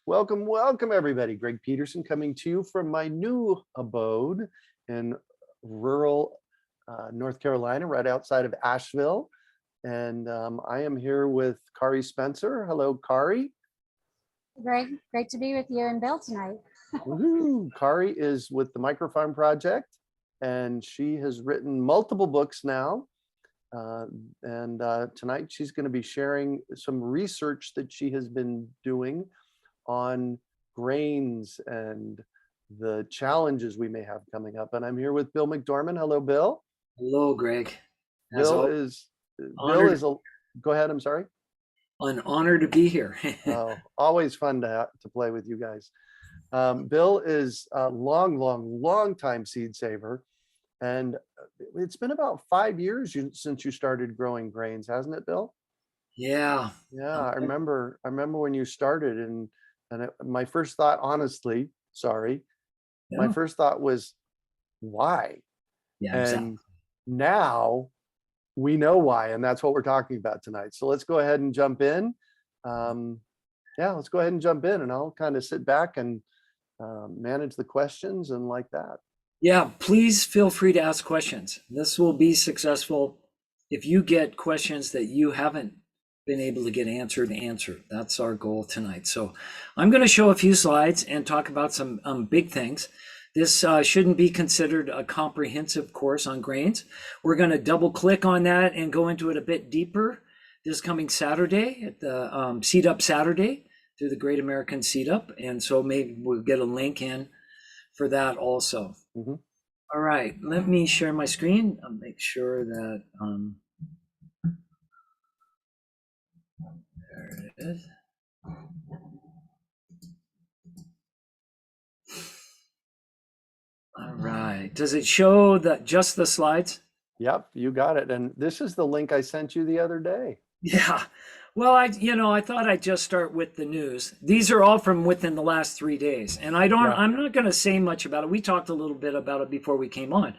Welcome, welcome everybody. Greg Peterson coming to you from my new abode in rural North Carolina, right outside of Asheville. And I am here with Kari Spencer. Hello, Kari. Greg, great to be with you and Bill tonight. Woohoo. Kari is with the Microfarm Project, and she has written multiple books now. Tonight she's going to be sharing some research that she has been doing on grains and the challenges we may have coming up. And I'm here with Bill McDorman. Hello, Bill. Hello, Greg. Go ahead. I'm sorry. An honor to be here. Oh, always fun to play with you guys. Bill is a long time seed saver. And it's been about 5 years since you started growing grains, hasn't it, Bill? Yeah. Yeah, I remember when you started, and my first thought, honestly, my first thought was, why? Yeah, and exactly. Now we know why, and that's what we're talking about tonight. So let's go ahead and jump in. Let's go ahead and jump in, and I'll kind of sit back and manage the questions and like that. Yeah, please feel free to ask questions. This will be successful if you get questions that you haven't been able to get answered. That's our goal tonight. So I'm going to show a few slides and talk about some big things. This shouldn't be considered a comprehensive course on grains. We're going to double click on that and go into it a bit deeper this coming Saturday at the Seed Up Saturday through the Great American Seed Up. And so maybe we'll get a link in for that also. Mm-hmm. All right, let me share my screen. I'll make sure that there it is. All right, does it show just the slides? Yep, you got it. And this is the link I sent you the other day. Yeah. Well, I thought I'd just start with the news. These are all from within the last 3 days, and I'm not going to say much about it. We talked a little bit about it before we came on.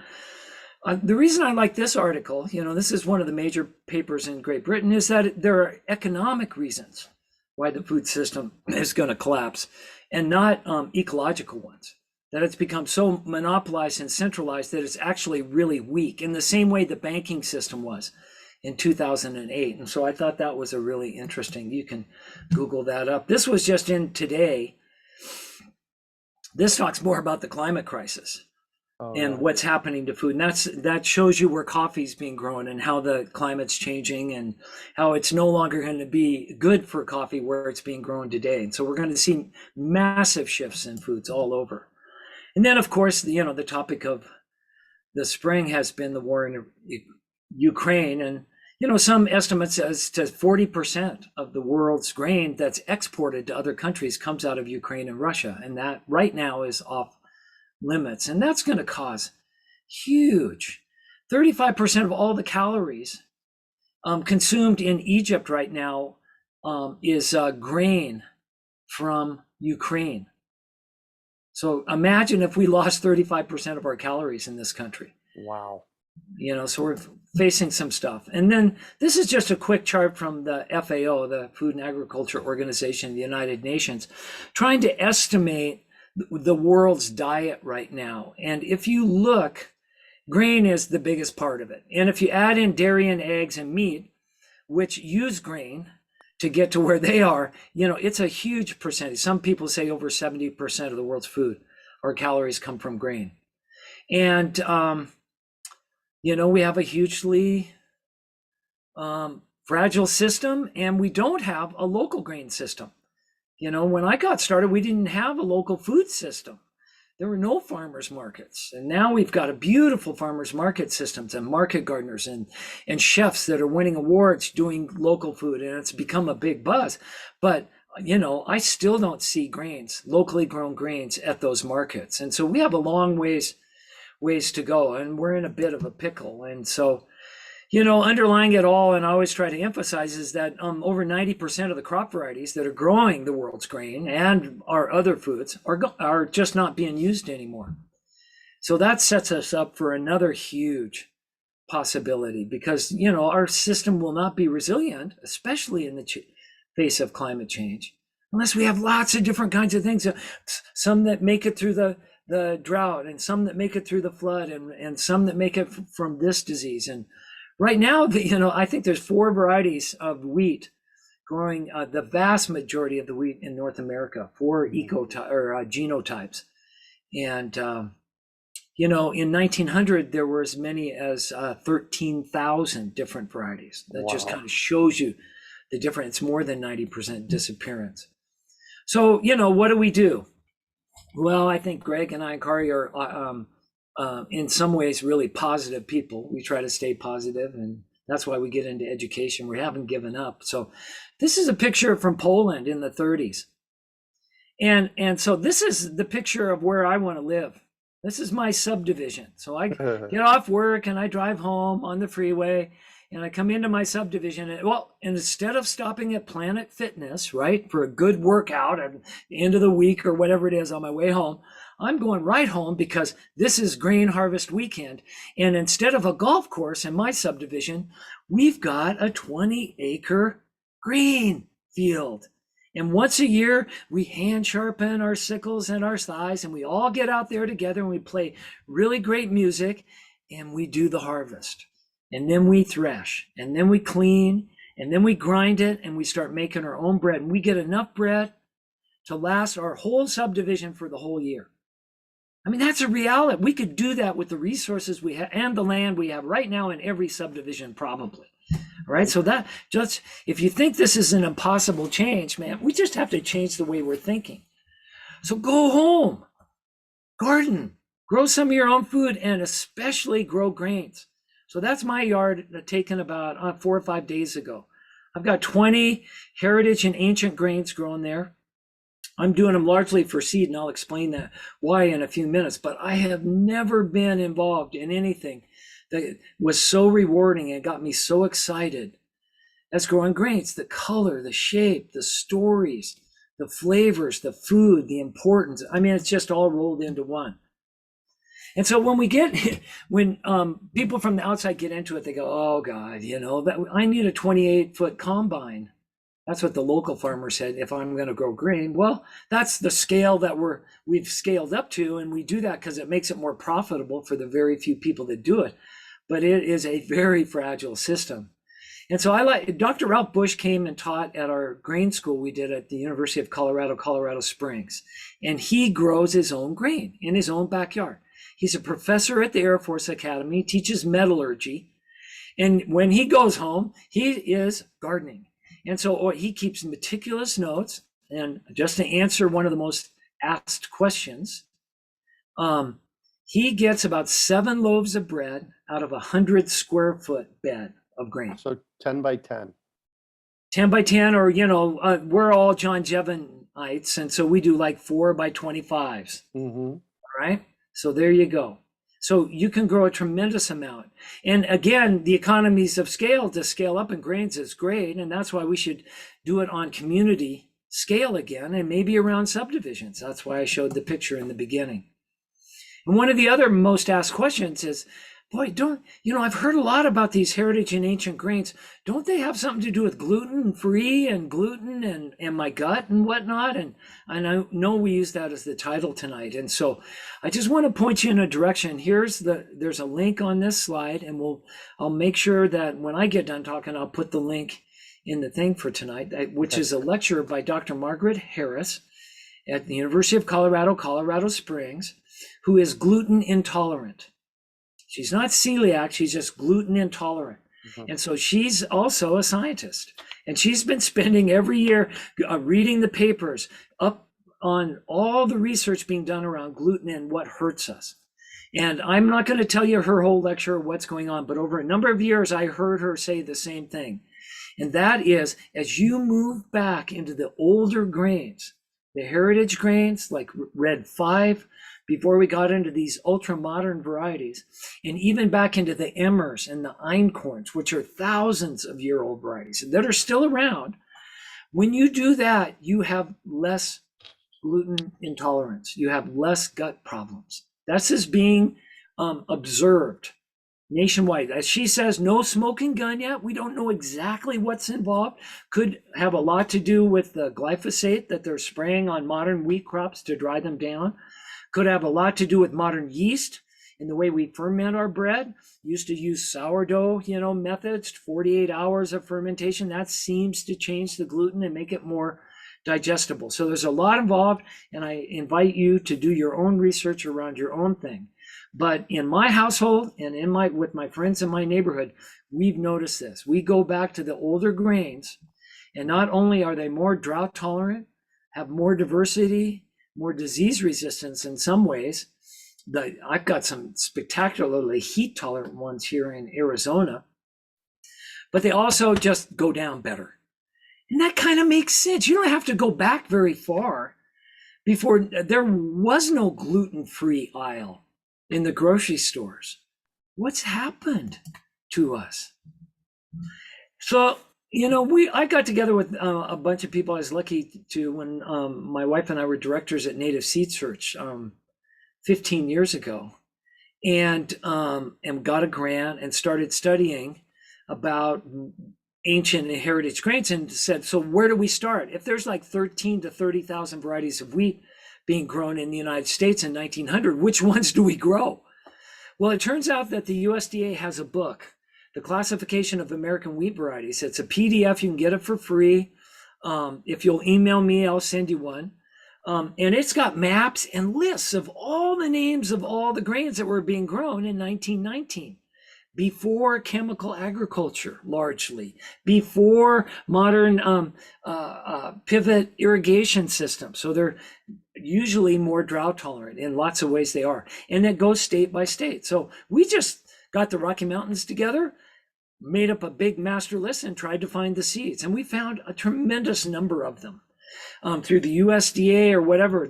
The reason I like this article, this is one of the major papers in Great Britain, is that there are economic reasons why the food system is going to collapse, and not ecological ones. That it's become so monopolized and centralized that it's actually really weak, in the same way the banking system was in 2008. And so I thought that was a really interesting, you can Google that up. This was just in today. This talks more about the climate crisis and what's happening to food. And that shows you where coffee's being grown and how the climate's changing and how it's no longer going to be good for coffee where it's being grown today. And so we're going to see massive shifts in foods all over. And then, of course, the topic of the spring has been the war in Ukraine. And, some estimates as to 40% of the world's grain that's exported to other countries comes out of Ukraine and Russia. And that right now is off limits. And that's going to cause huge 35% of all the calories consumed in Egypt right now is grain from Ukraine. So imagine if we lost 35% of our calories in this country. Wow. So we're facing some stuff. And then this is just a quick chart from the FAO, the Food and Agriculture Organization of the United Nations, trying to estimate the world's diet right now. And if you look, grain is the biggest part of it. And if you add in dairy and eggs and meat, which use grain to get to where they are, it's a huge percentage. Some people say over 70% of the world's food or calories come from grain. And, we have a hugely fragile system, and we don't have a local grain system. When I got started, we didn't have a local food system. There were no farmers markets. And now we've got a beautiful farmers market systems and market gardeners and chefs that are winning awards doing local food. And it's become a big buzz. But, I still don't see grains, locally grown grains at those markets. And so we have a long ways to go, and we're in a bit of a pickle. And so, underlying it all, and I always try to emphasize, is that over 90% of the crop varieties that are growing the world's grain and our other foods are just not being used anymore. So that sets us up for another huge possibility, because, our system will not be resilient, especially in the face of climate change, unless we have lots of different kinds of things. Some that make it through the drought, and some that make it through the flood, and some that make it from this disease. And right now, I think there's 4 varieties of wheat growing, the vast majority of the wheat in North America, 4 genotypes. And in 1900, there were as many as 13,000 different varieties. That just kind of shows you the difference. It's more than 90% disappearance. So, what do we do? Well, I think Greg and I and Kari are in some ways really positive people. We try to stay positive, and that's why we get into education. We haven't given up. So this is a picture from Poland in the 30s. And so this is the picture of where I want to live. This is my subdivision. So I get off work and I drive home on the freeway and I come into my subdivision. And instead of stopping at Planet Fitness, right, for a good workout at the end of the week or whatever it is on my way home, I'm going right home because this is grain harvest weekend. And instead of a golf course in my subdivision, we've got a 20-acre grain field. And once a year, we hand sharpen our sickles and our scythes, and we all get out there together and we play really great music, and we do the harvest. And then we thresh, and then we clean, and then we grind it, and we start making our own bread. And we get enough bread to last our whole subdivision for the whole year. I mean, that's a reality. We could do that with the resources we have and the land we have right now in every subdivision, probably. Right? So that just, if you think this is an impossible change, man, we just have to change the way we're thinking. So go home, garden, grow some of your own food, and especially grow grains. So that's my yard taken about 4 or 5 days ago. I've got 20 heritage and ancient grains growing there. I'm doing them largely for seed, and I'll explain that why in a few minutes, but I have never been involved in anything that was so rewarding and got me so excited as growing grains. The color, the shape, the stories, the flavors, the food, the importance. I mean, it's just all rolled into one. And so when people from the outside get into it, they go, oh God, I need a 28-foot combine. That's what the local farmer said, if I'm going to grow grain. Well, that's the scale that we've scaled up to, and we do that because it makes it more profitable for the very few people that do it. But it is a very fragile system. And so Dr. Ralph Bush came and taught at our grain school we did at the University of Colorado, Colorado Springs. And he grows his own grain in his own backyard. He's a professor at the Air Force Academy, teaches metallurgy. And when he goes home, he is gardening. And so he keeps meticulous notes. And just to answer one of the most asked questions, he gets about 7 loaves of bread out of 100 square foot bed of grain. So 10 by 10. 10 by 10, or, we're all John Jevonites. And so we do like 4 by 25s. Mm-hmm. All right. So there you go. So you can grow a tremendous amount. And again, the economies of scale to scale up in grains is great. And that's why we should do it on community scale again, and maybe around subdivisions. That's why I showed the picture in the beginning. And one of the other most asked questions is, boy, I've heard a lot about these heritage and ancient grains. Don't they have something to do with gluten-free and gluten and my gut and whatnot? And I know we use that as the title tonight. And so I just want to point you in a direction. There's a link on this slide, and I'll make sure that when I get done talking, I'll put the link in the thing for tonight, which is a lecture by Dr. Margaret Harris at the University of Colorado, Colorado Springs, who is gluten intolerant. She's not celiac, she's just gluten intolerant. Mm-hmm. And so she's also a scientist. And she's been spending every year reading the papers up on all the research being done around gluten and what hurts us. And I'm not going to tell you her whole lecture or what's going on, but over a number of years, I heard her say the same thing. And that is, as you move back into the older grains, the heritage grains like Red 5, before we got into these ultra-modern varieties, and even back into the Emmers and the einkorns, which are thousands of year-old varieties that are still around, when you do that, you have less gluten intolerance. You have less gut problems. That's as being observed nationwide. As she says, no smoking gun yet. We don't know exactly what's involved. Could have a lot to do with the glyphosate that they're spraying on modern wheat crops to dry them down. Could have a lot to do with modern yeast in the way we ferment our bread. Used to use sourdough, methods, 48 hours of fermentation. That seems to change the gluten and make it more digestible. So there's a lot involved, and I invite you to do your own research around your own thing. But in my household and with my friends in my neighborhood, we've noticed this. We go back to the older grains, and not only are they more drought tolerant, have more diversity, more disease resistance in some ways. I've got some spectacularly heat tolerant ones here in Arizona, but they also just go down better. And that kind of makes sense. You don't have to go back very far before there was no gluten-free aisle in the grocery stores. What's happened to us? So, I got together with a bunch of people. I was lucky to, when my wife and I were directors at Native Seed Search 15 years ago, and got a grant and started studying about ancient and heritage grains, and said, so where do we start? If there's like 13 to 30,000 varieties of wheat being grown in the United States in 1900, which ones do we grow? Well, it turns out that the USDA has a book, The Classification of American Wheat Varieties. It's a PDF. You can get it for free. If you'll email me, I'll send you one. And it's got maps and lists of all the names of all the grains that were being grown in 1919, before chemical agriculture, largely, before modern pivot irrigation systems. So they're usually more drought tolerant. In lots of ways they are. And it goes state by state. So we just got the Rocky Mountains together, made up a big master list, and tried to find the seeds. And we found a tremendous number of them through the USDA or whatever.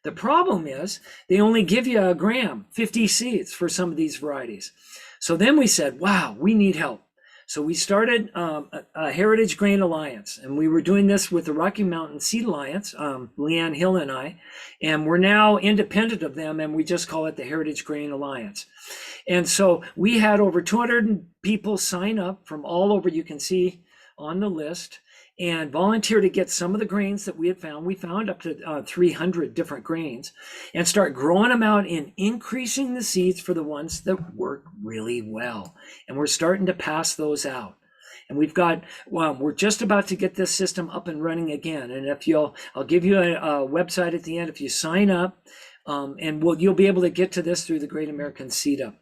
The problem is they only give you a gram, 50 seeds for some of these varieties. So then we said, wow, we need help. So we started a Heritage Grain Alliance, and we were doing this with the Rocky Mountain Seed Alliance, Leanne Hill and I, and we're now independent of them, and we just call it the Heritage Grain Alliance. And so we had over 200 people sign up from all over, you can see on the list, and volunteer to get some of the grains that we had found. We found up to 300 different grains, and start growing them out and increasing the seeds for the ones that work really well. And we're starting to pass those out. And we're just about to get this system up and running again. And I'll give you a website at the end if you sign up, and you'll be able to get to this through the Great American Seed Up.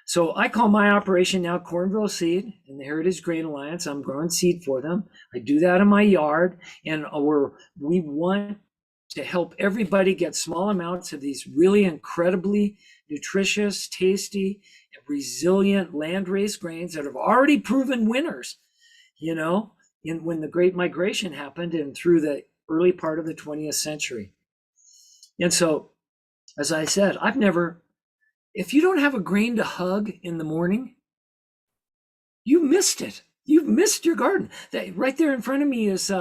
So I call my operation now Cornville Seed in the Heritage Grain Alliance. I'm growing seed for them. I do that in my yard, and we want to help everybody get small amounts of these really incredibly nutritious, tasty, and resilient land-raised grains that have already proven winners, when the Great Migration happened and through the early part of the 20th century. And so, as I said, if you don't have a grain to hug in the morning, you missed it. You've missed your garden. Right there in front of me is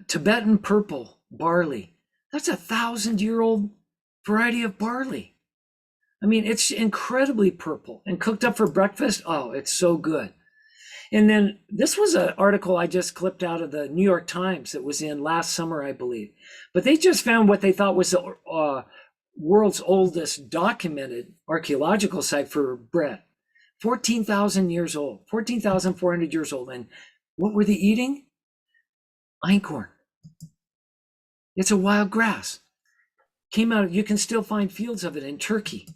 Tibetan purple barley. That's 1,000-year-old variety of barley. I mean, it's incredibly purple and cooked up for breakfast. Oh, it's so good. And then this was an article I just clipped out of the New York Times that was in last summer, I believe. But they just found what they thought was the world's oldest documented archaeological site for bread. 14,000 years old, 14,400 years old. And what were they eating? Einkorn. It's a wild grass. You can still find fields of it in Turkey.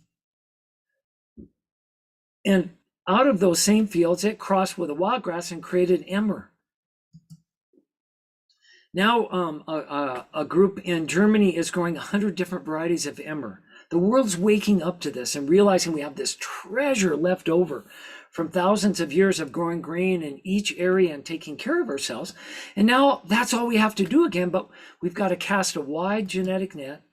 And out of those same fields, it crossed with a wild grass and created emmer. Now a group in Germany is growing 100 different varieties of emmer. The world's waking up to this and realizing we have this treasure left over from thousands of years of growing grain in each area and taking care of ourselves. And now that's all we have to do again, but we've got to cast a wide genetic net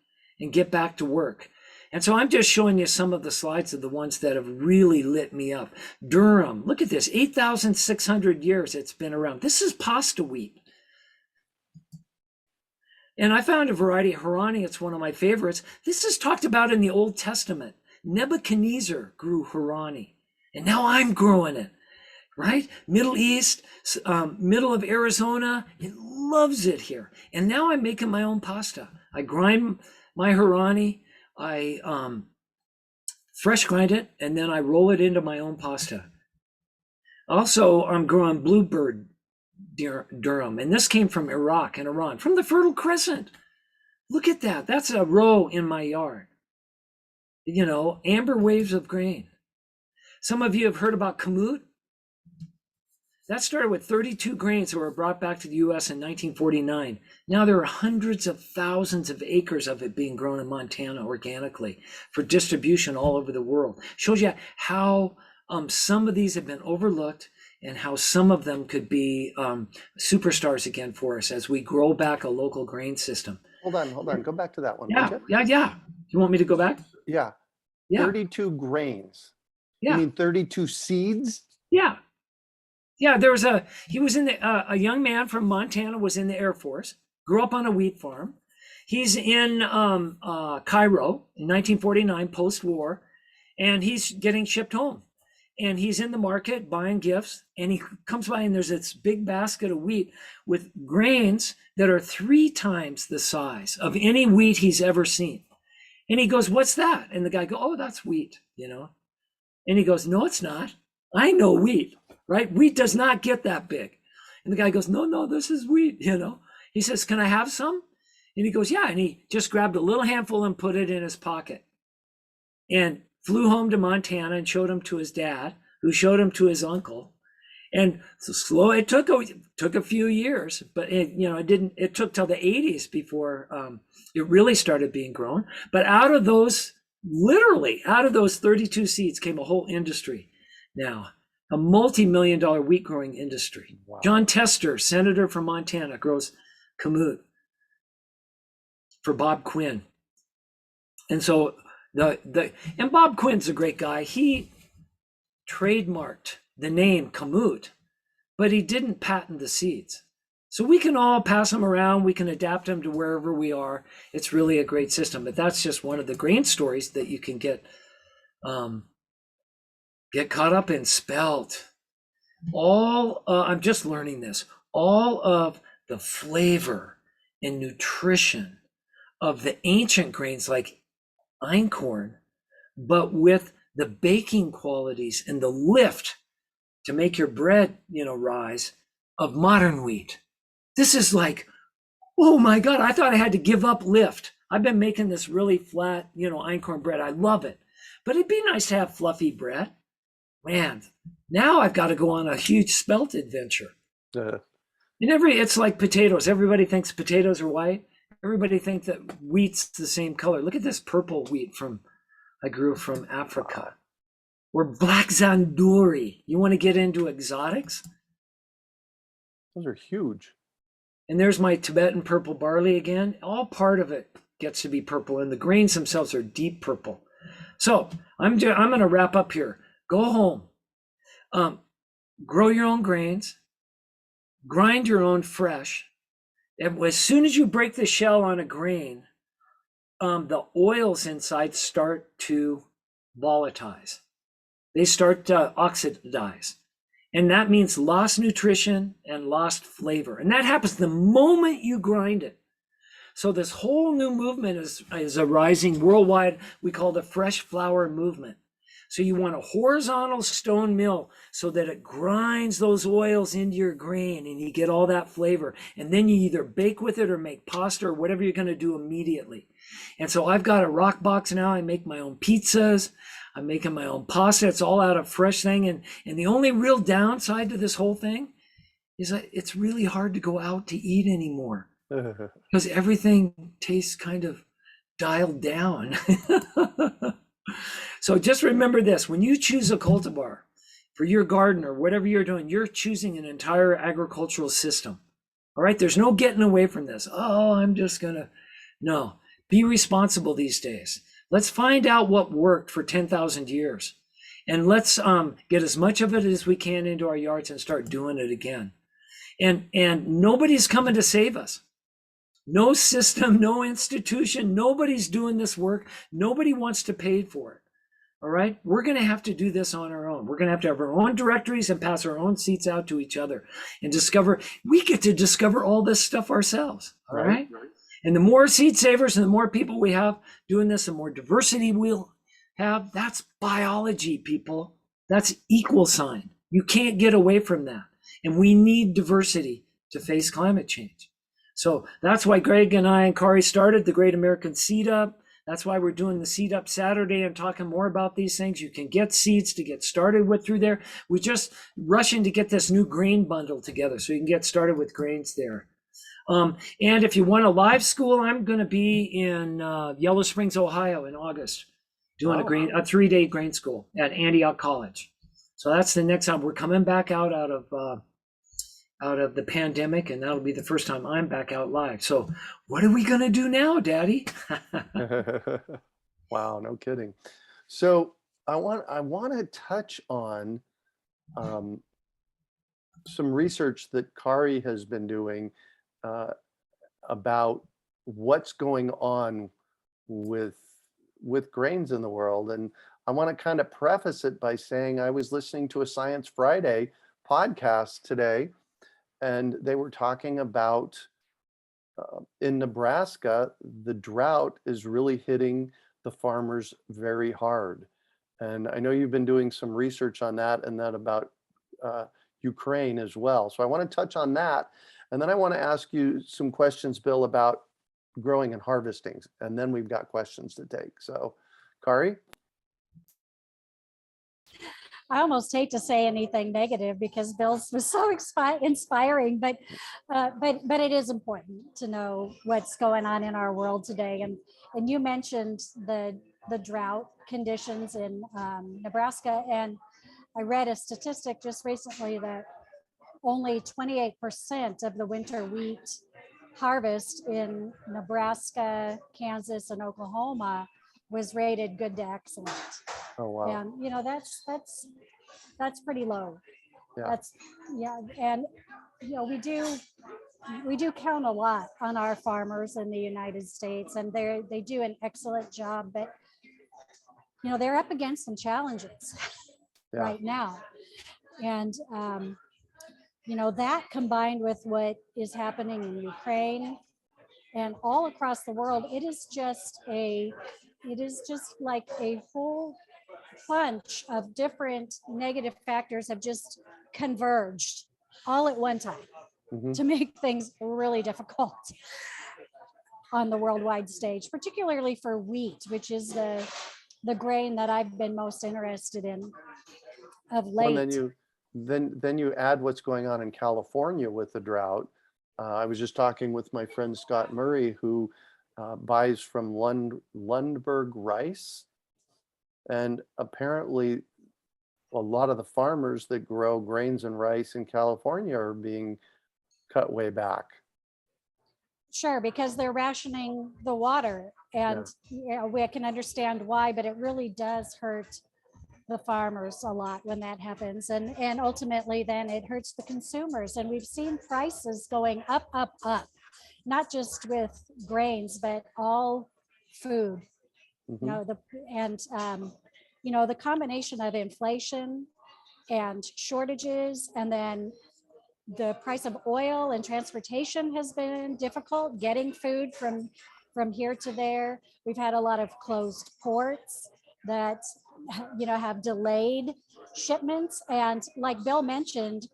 and get back to work. And so I'm just showing you some of the slides of the ones that have really lit me up. Durum, look at this, 8,600 years it's been around. This is pasta wheat. And I found a variety of Harani. It's one of my favorites. This is talked about in the Old Testament. Nebuchadnezzar grew Harani. And now I'm growing it, right? Middle East, middle of Arizona, it loves it here. And now I'm making my own pasta. I grind my Harani, I fresh grind it, and then I roll it into my own pasta. Also, I'm growing bluebird durum, and this came from Iraq and Iran, from the Fertile Crescent. Look at that. That's a row in my yard. You know, amber waves of grain. Some of you have heard about kamut. That started with 32 grains that were brought back to the US in 1949. Now there are hundreds of thousands of acres of it being grown in Montana organically for distribution all over the world. Shows you how some of these have been overlooked and how some of them could be superstars again for us as we grow back a local grain system. Hold on. Go back to that one. Yeah. You want me to go back? Yeah. 32 grains. Yeah. You mean 32 seeds? Yeah. Yeah, there was a young man from Montana, was in the Air Force, grew up on a wheat farm. He's in Cairo in 1949, post-war, and he's getting shipped home. And he's in the market buying gifts, and he comes by and there's this big basket of wheat with grains that are 3 times the size of any wheat he's ever seen. And he goes, "What's that?" And the guy goes, "Oh, that's wheat, you know." And he goes, "No, it's not. I know wheat. Right? Wheat does not get that big." And the guy goes, no, this is wheat, you know. He says, "Can I have some?" And he goes, "Yeah." And he just grabbed a little handful and put it in his pocket and flew home to Montana and showed him to his dad, who showed him to his uncle. And so it took a few years, but it took till the 80s before it really started being grown. But out of those 32 seeds came a whole industry now. A multi-million-dollar wheat growing industry. Wow. John Tester, senator from Montana, grows kamut for Bob Quinn. And so and Bob Quinn's a great guy. He trademarked the name kamut, but he didn't patent the seeds. So we can all pass them around. We can adapt them to wherever we are. It's really a great system. But that's just one of the grain stories that you can get caught up in. Spelt. I'm just learning this. All of the flavor and nutrition of the ancient grains like einkorn, but with the baking qualities and the lift to make your bread, rise, of modern wheat. This is like, oh my God, I thought I had to give up lift. I've been making this really flat, einkorn bread. I love it. But it'd be nice to have fluffy bread. Man, now I've got to go on a huge spelt adventure. And it's like potatoes. Everybody thinks potatoes are white. Everybody thinks that wheat's the same color. Look at this purple wheat I grew from Africa. Or black zanduri. You want to get into exotics? Those are huge. And there's my Tibetan purple barley again. All part of it gets to be purple, and the grains themselves are deep purple. So I'm going to wrap up here. Go home, grow your own grains, grind your own fresh. And as soon as you break the shell on a grain, the oils inside start to volatilize. They start to oxidize. And that means lost nutrition and lost flavor. And that happens the moment you grind it. So this whole new movement is arising worldwide. We call the fresh flour movement. So you want a horizontal stone mill so that it grinds those oils into your grain and you get all that flavor. And then you either bake with it or make pasta or whatever you're going to do immediately. And so I've got a rock box now. I make my own pizzas. I'm making my own pasta. It's all out of fresh thing. And the only real downside to this whole thing is that it's really hard to go out to eat anymore because everything tastes kind of dialed down. So just remember this, when you choose a cultivar for your garden or whatever you're doing, you're choosing an entire agricultural system. All right, there's no getting away from this. No, be responsible these days. Let's find out what worked for 10,000 years. And let's get as much of it as we can into our yards and start doing it again. And nobody's coming to save us. No system, no institution, nobody's doing this work. Nobody wants to pay for it. All right. We're going to have to do this on our own. We're going to have our own directories and pass our own seeds out to each other and discover. We get to discover all this stuff ourselves. All right. And the more seed savers and the more people we have doing this, the more diversity we'll have. That's biology, people. That's equal sign. You can't get away from that. And we need diversity to face climate change. So that's why Greg and I and Kari started the Great American Seed Up. That's why we're doing the Seed Up Saturday and talking more about these things. You can get seeds to get started with through there. We just rushing to get this new grain bundle together so you can get started with grains there. And if you want a live school, I'm going to be in Yellow Springs, Ohio in August, doing a 3-day grain school at Antioch College. So that's the next time we're coming back out of the pandemic, and that'll be the first time I'm back out live. So what are we going to do now, Daddy? Wow, no kidding. So I want to touch on some research that Kari has been doing about what's going on with grains in the world. And I want to kind of preface it by saying I was listening to a Science Friday podcast today, and they were talking about in Nebraska, the drought is really hitting the farmers very hard. And I know you've been doing some research on that and that about Ukraine as well. So I want to touch on that. And then I want to ask you some questions, Bill, about growing and harvesting. And then we've got questions to take. So, Kari? I almost hate to say anything negative because Bill's was so inspiring, but it is important to know what's going on in our world today. And you mentioned the drought conditions in Nebraska, and I read a statistic just recently that only 28% of the winter wheat harvest in Nebraska, Kansas, and Oklahoma was rated good to excellent. Oh, wow. And you know, that's pretty low. Yeah. And you know, we do count a lot on our farmers in the United States, and they do an excellent job, but you know, they're up against some challenges right now. And you know, that combined with what is happening in Ukraine and all across the world, it is just like a whole bunch of different negative factors have just converged all at one time to make things really difficult on the worldwide stage, particularly for wheat, which is the grain that I've been most interested in of late. Well, then you add what's going on in California with the drought. I was just talking with my friend Scott Murray, who buys from Lundberg Rice. And apparently a lot of the farmers that grow grains and rice in California are being cut way back. Sure, because they're rationing the water, and we can understand why, but it really does hurt the farmers a lot when that happens, and ultimately then it hurts the consumers. And we've seen prices going up, not just with grains, but all food. You know, the combination of inflation and shortages, and then the price of oil and transportation has been difficult getting food from here to there. We've had a lot of closed ports that, you know, have delayed shipments. And like Bill mentioned,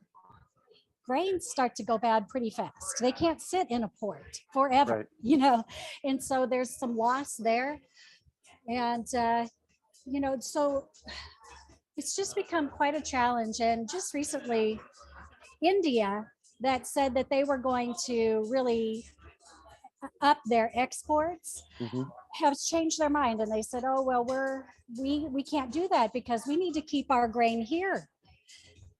grains start to go bad pretty fast. They can't sit in a port forever, you know, and so there's some loss there. And, you know, so it's just become quite a challenge. And just recently, India, that said that they were going to really up their exports, have changed their mind. And they said, oh, well, we can't do that because we need to keep our grain here,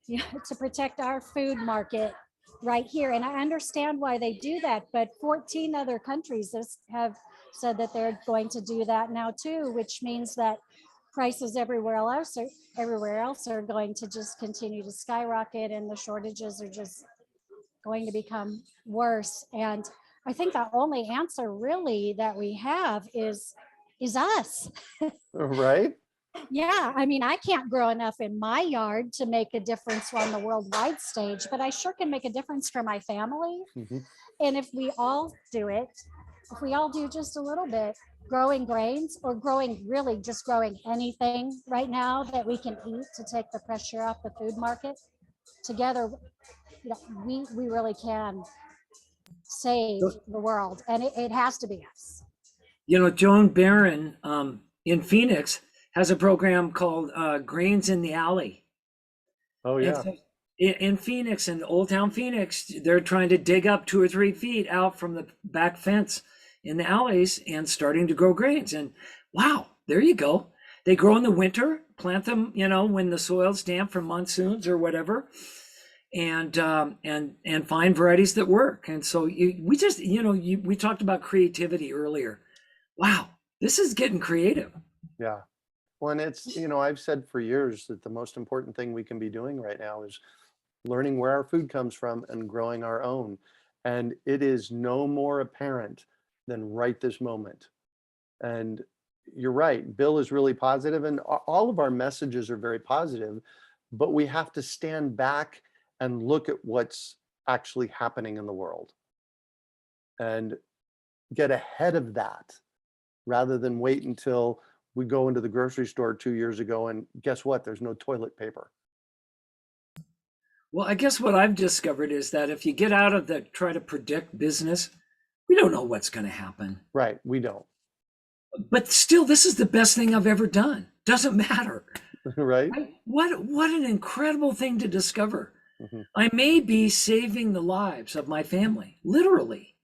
you know, to protect our food market right here. And I understand why they do that, but 14 other countries have said that they're going to do that now too, which means that prices everywhere else are going to just continue to skyrocket, and the shortages are just going to become worse. And I think the only answer really that we have is us. Right. Yeah, I mean, I can't grow enough in my yard to make a difference on the worldwide stage, but I sure can make a difference for my family. Mhm. And if we all do it, if we all do just a little bit, growing grains or growing really just growing anything right now that we can eat to take the pressure off the food market together, you know, we really can save the world, and it has to be us. You know, Joan Barron in Phoenix has a program called Grains in the Alley. Oh And yeah. so in Phoenix, in Old Town Phoenix, they're trying to dig up 2 or 3 feet out from the back fence in the alleys and starting to grow grains. And wow, there you go. They grow in the winter, plant them, you know, when the soil's damp from monsoons or whatever, and find varieties that work. And so we just, you know, we talked about creativity earlier. Wow, this is getting creative. Yeah. Well, and it's, you know, I've said for years that the most important thing we can be doing right now is learning where our food comes from and growing our own. And it is no more apparent than right this moment. And you're right, Bill is really positive, and all of our messages are very positive, but we have to stand back and look at what's actually happening in the world and get ahead of that rather than wait until we go into the grocery store 2 years ago and guess what? There's no toilet paper. Well, I guess what I've discovered is that if you get out of the try to predict business, we don't know what's going to happen. Right, we don't. But still, this is the best thing I've ever done. Doesn't matter. Right? What an incredible thing to discover. Mhm. I may be saving the lives of my family, literally,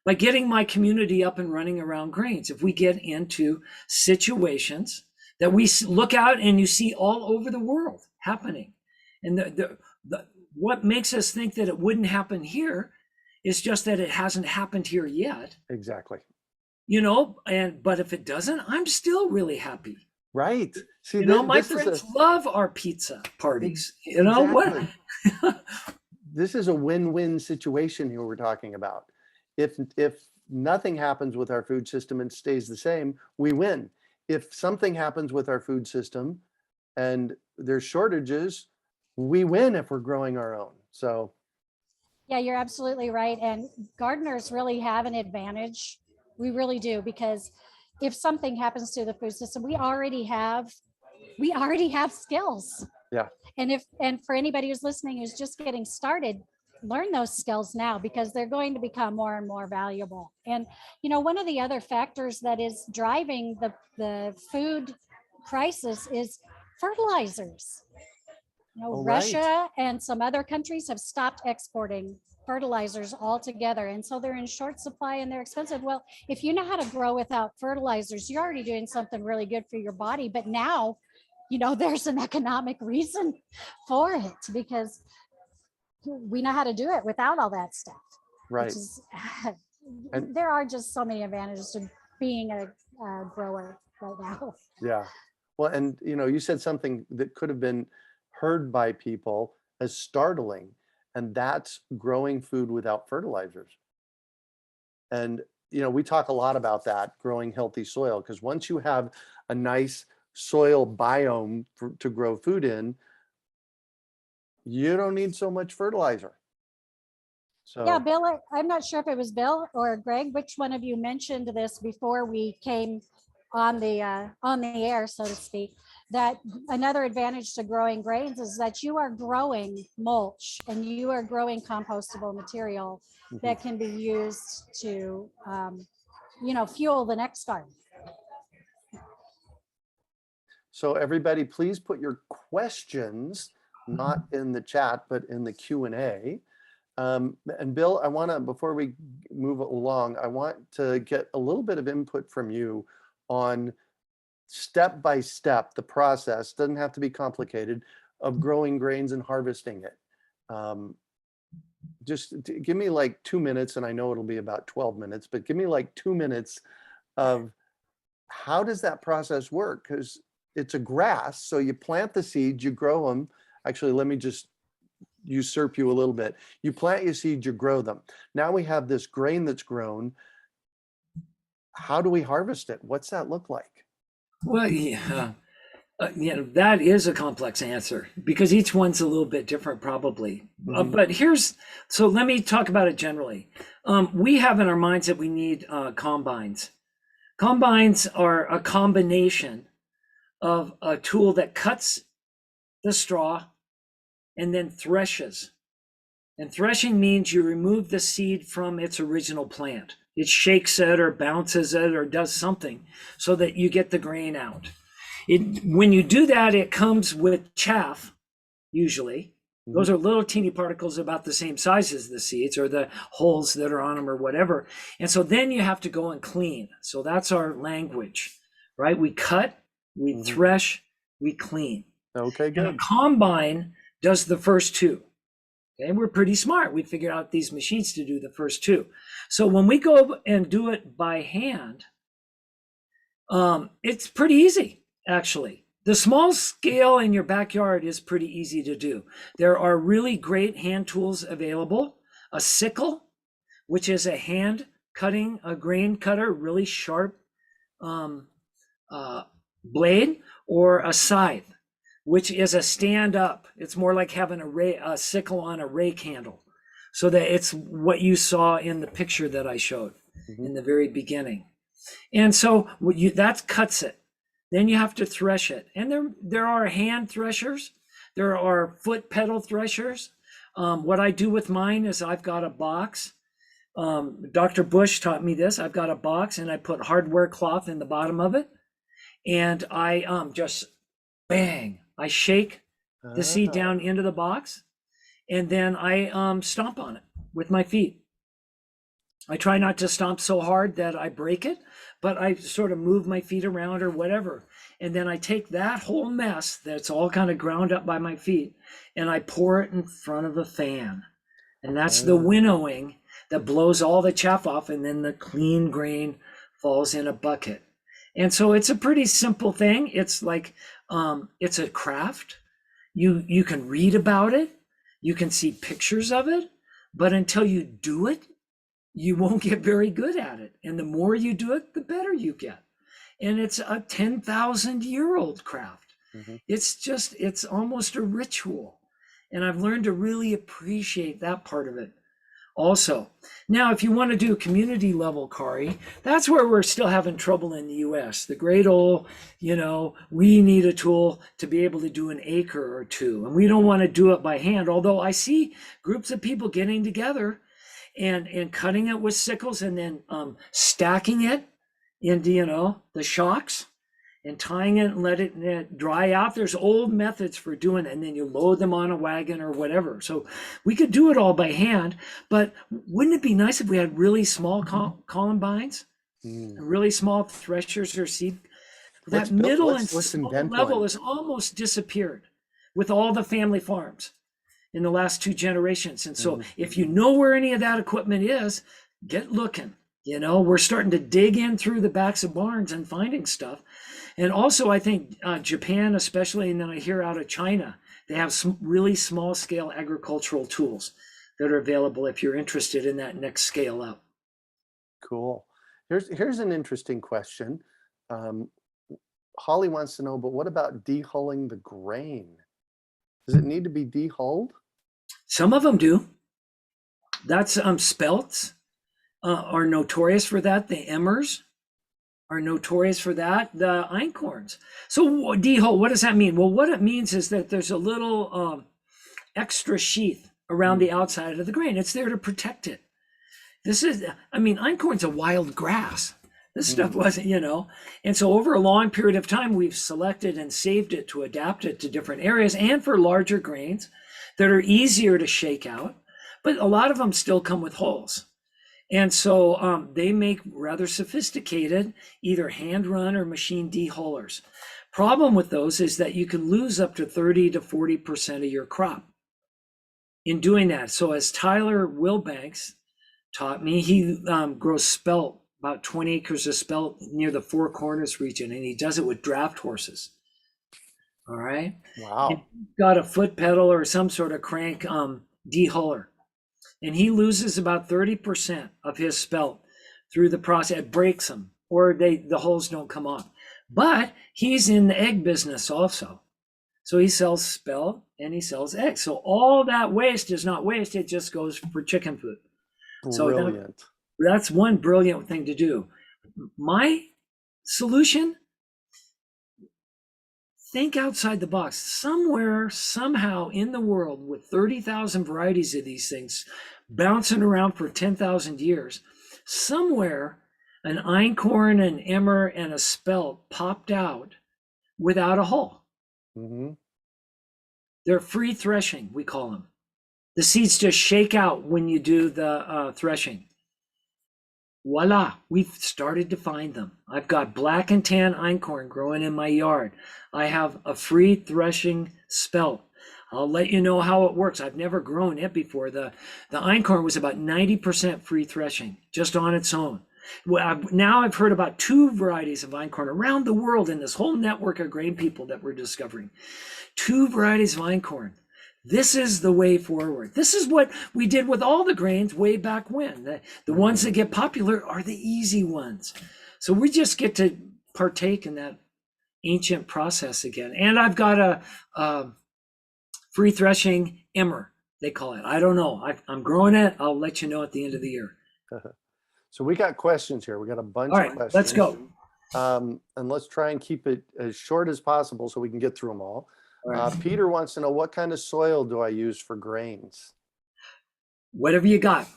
by getting my community up and running around grains. If we get into situations that we look out and you see all over the world happening, and what makes us think that it wouldn't happen here is just that it hasn't happened here yet. Exactly. You know, but if it doesn't, I'm still really happy. Right. See, You know, my this is friends love our pizza parties. You know exactly. what? This is a win-win situation here we're talking about. If nothing happens with our food system and stays the same, we win. If something happens with our food system and there's shortages, we win if we're growing our own. So Yeah, you're absolutely right. And gardeners really have an advantage. We really do, because if something happens to the food system, we already have skills. yeah, And for anybody who's listening who's just getting started, learn those skills now, because they're going to become more and more valuable. And you know, one of the other factors that is driving the food crisis is fertilizers. You know, oh, right. Russia and some other countries have stopped exporting fertilizers altogether. And so they're in short supply and they're expensive. Well, if you know how to grow without fertilizers, you're already doing something really good for your body. But now, you know, there's an economic reason for it, because we know how to do it without all that stuff. Right. Which is, And there are just so many advantages to being a grower right now. yeah. Well, and you know, you said something that could have been heard by people as startling, and that's growing food without fertilizers. And you know, we talk a lot about that, growing healthy soil, because once you have a nice soil biome to grow food in, you don't need so much fertilizer. Yeah, So Bill, I'm not sure if it was Bill or Greg, which one of you mentioned this before we came on the air, so to speak, that another advantage to growing grains is that you are growing mulch and you are growing compostable material that can be used to, you know, fuel the next garden. So everybody, please put your questions not in the chat, but in the Q&A. And Bill, I want to, before we move along, I want to get a little bit of input from you on step by step, the process, doesn't have to be complicated, of growing grains and harvesting it. Just give me like 2 minutes, and I know it'll be about 12 minutes, but give me like 2 minutes of how does that process work? Because it's a grass, so you plant the seeds, you grow them. Actually, let me just usurp you a little bit. You plant your seeds, you grow them. Now we have this grain that's grown. How do we harvest it? What's that look like? Well, yeah. That is a complex answer because each one's a little bit different, probably. Mhm. But so let me talk about it generally. We have in our minds that we need combines. Combines are a combination of a tool that cuts the straw and then threshes. And threshing means you remove the seed from its original plant. It shakes it or bounces it or does something so that you get the grain out. When you do that, it comes with chaff, usually. Those are little teeny particles about the same size as the seeds or the holes that are on them or whatever. And so then you have to go and clean. So that's our language, right? We cut, we thresh, we clean. Okay, And a good. combine does the first two. Okay, we're pretty smart. We figured out these machines to do the first two. So when we go and do it by hand, it's pretty easy, actually. The small scale in your backyard is pretty easy to do. There are really great hand tools available. A sickle, which is a hand cutting, a grain cutter, really sharp blade, or a scythe, which is a stand up. It's more like having a sickle on a rake handle, so that it's what you saw in the picture that I showed in the very beginning. And so that cuts it. Then you have to thresh it. And there are hand threshers. There are foot pedal threshers. What I do with mine is I've got a box. Dr. Bush taught me this. I've got a box and I put hardware cloth in the bottom of it. And I just bang, I shake the seed down into the box. And then I stomp on it with my feet. I try not to stomp so hard that I break it, but I sort of move my feet around or whatever. And then I take that whole mess that's all kind of ground up by my feet and I pour it in front of a fan. And that's the winnowing that blows all the chaff off, and then the clean grain falls in a bucket. And so it's a pretty simple thing. It's like, it's a craft. You can read about it. You can see pictures of it, but until you do it, you won't get very good at it. And the more you do it, the better you get. And it's a 10,000-year-old craft. It's almost a ritual. And I've learned to really appreciate that part of it also. Now, if you want to do community level, Kari, that's where we're still having trouble in the US. The great old, we need a tool to be able to do an acre or two. And we don't want to do it by hand, although I see groups of people getting together and cutting it with sickles and then stacking it into, the shocks and tying it and let it dry out. There's old methods for doing it, and then you load them on a wagon or whatever. So we could do it all by hand, but wouldn't it be nice if we had really small columbines, really small threshers or seed? That middle and small level has almost disappeared with all the family farms in the last 2 generations. And so if you know where any of that equipment is, get looking. We're starting to dig in through the backs of barns and finding stuff. And also, I think Japan, especially, and then I hear out of China, they have some really small scale agricultural tools that are available if you're interested in that next scale up. Cool. Here's an interesting question. Holly wants to know, but what about de-hulling the grain? Does it need to be de-hulled? Some of them do. That's spelts are notorious for that. The emmers are notorious for that. The einkorns. So de-hull, what does that mean? Well, what it means is that there's a little extra sheath around the outside of the grain. It's there to protect it. Einkorn's a wild grass. This stuff wasn't, And so over a long period of time, we've selected and saved it to adapt it to different areas and for larger grains that are easier to shake out. But a lot of them still come with holes. And so they make rather sophisticated, either hand run or machine de-hullers. Problem with those is that you can lose up to 30 to 40% of your crop in doing that. So as Tyler Wilbanks taught me, he grows spelt, about 20 acres of spelt near the Four Corners region, and he does it with draft horses. All right. Wow. And he's got a foot pedal or some sort of crank de-huller. And he loses about 30% of his spelt through the process. It breaks them, or the holes don't come off. But he's in the egg business also. So he sells spelt and he sells eggs. So all that waste is not waste. It just goes for chicken food. So Brilliant. that's one brilliant thing to do. My solution, think outside the box. Somewhere, somehow in the world with 30,000 varieties of these things bouncing around for 10,000 years, somewhere an einkorn, an emmer, and a spelt popped out without a hull. Mm-hmm. They're free threshing, we call them. The seeds just shake out when you do the threshing. Voila, we've started to find them. I've got black and tan einkorn growing in my yard. I have a free threshing spelt. I'll let you know how it works. I've never grown it before. The einkorn was about 90% free threshing, just on its own. Well, now I've heard about 2 varieties of einkorn around the world in this whole network of grain people that we're discovering. 2 varieties of einkorn. This is the way forward. This is what we did with all the grains way back when. The ones that get popular are the easy ones. So we just get to partake in that ancient process again. And I've got a free threshing emmer, they call it. I don't know. I'm growing it. I'll let you know at the end of the year. So we got questions here. We got a bunch All of right, questions. let's go. And let's try and keep it as short as possible so we can get through them all. All right. Peter wants to know, what kind of soil do I use for grains? Whatever you got.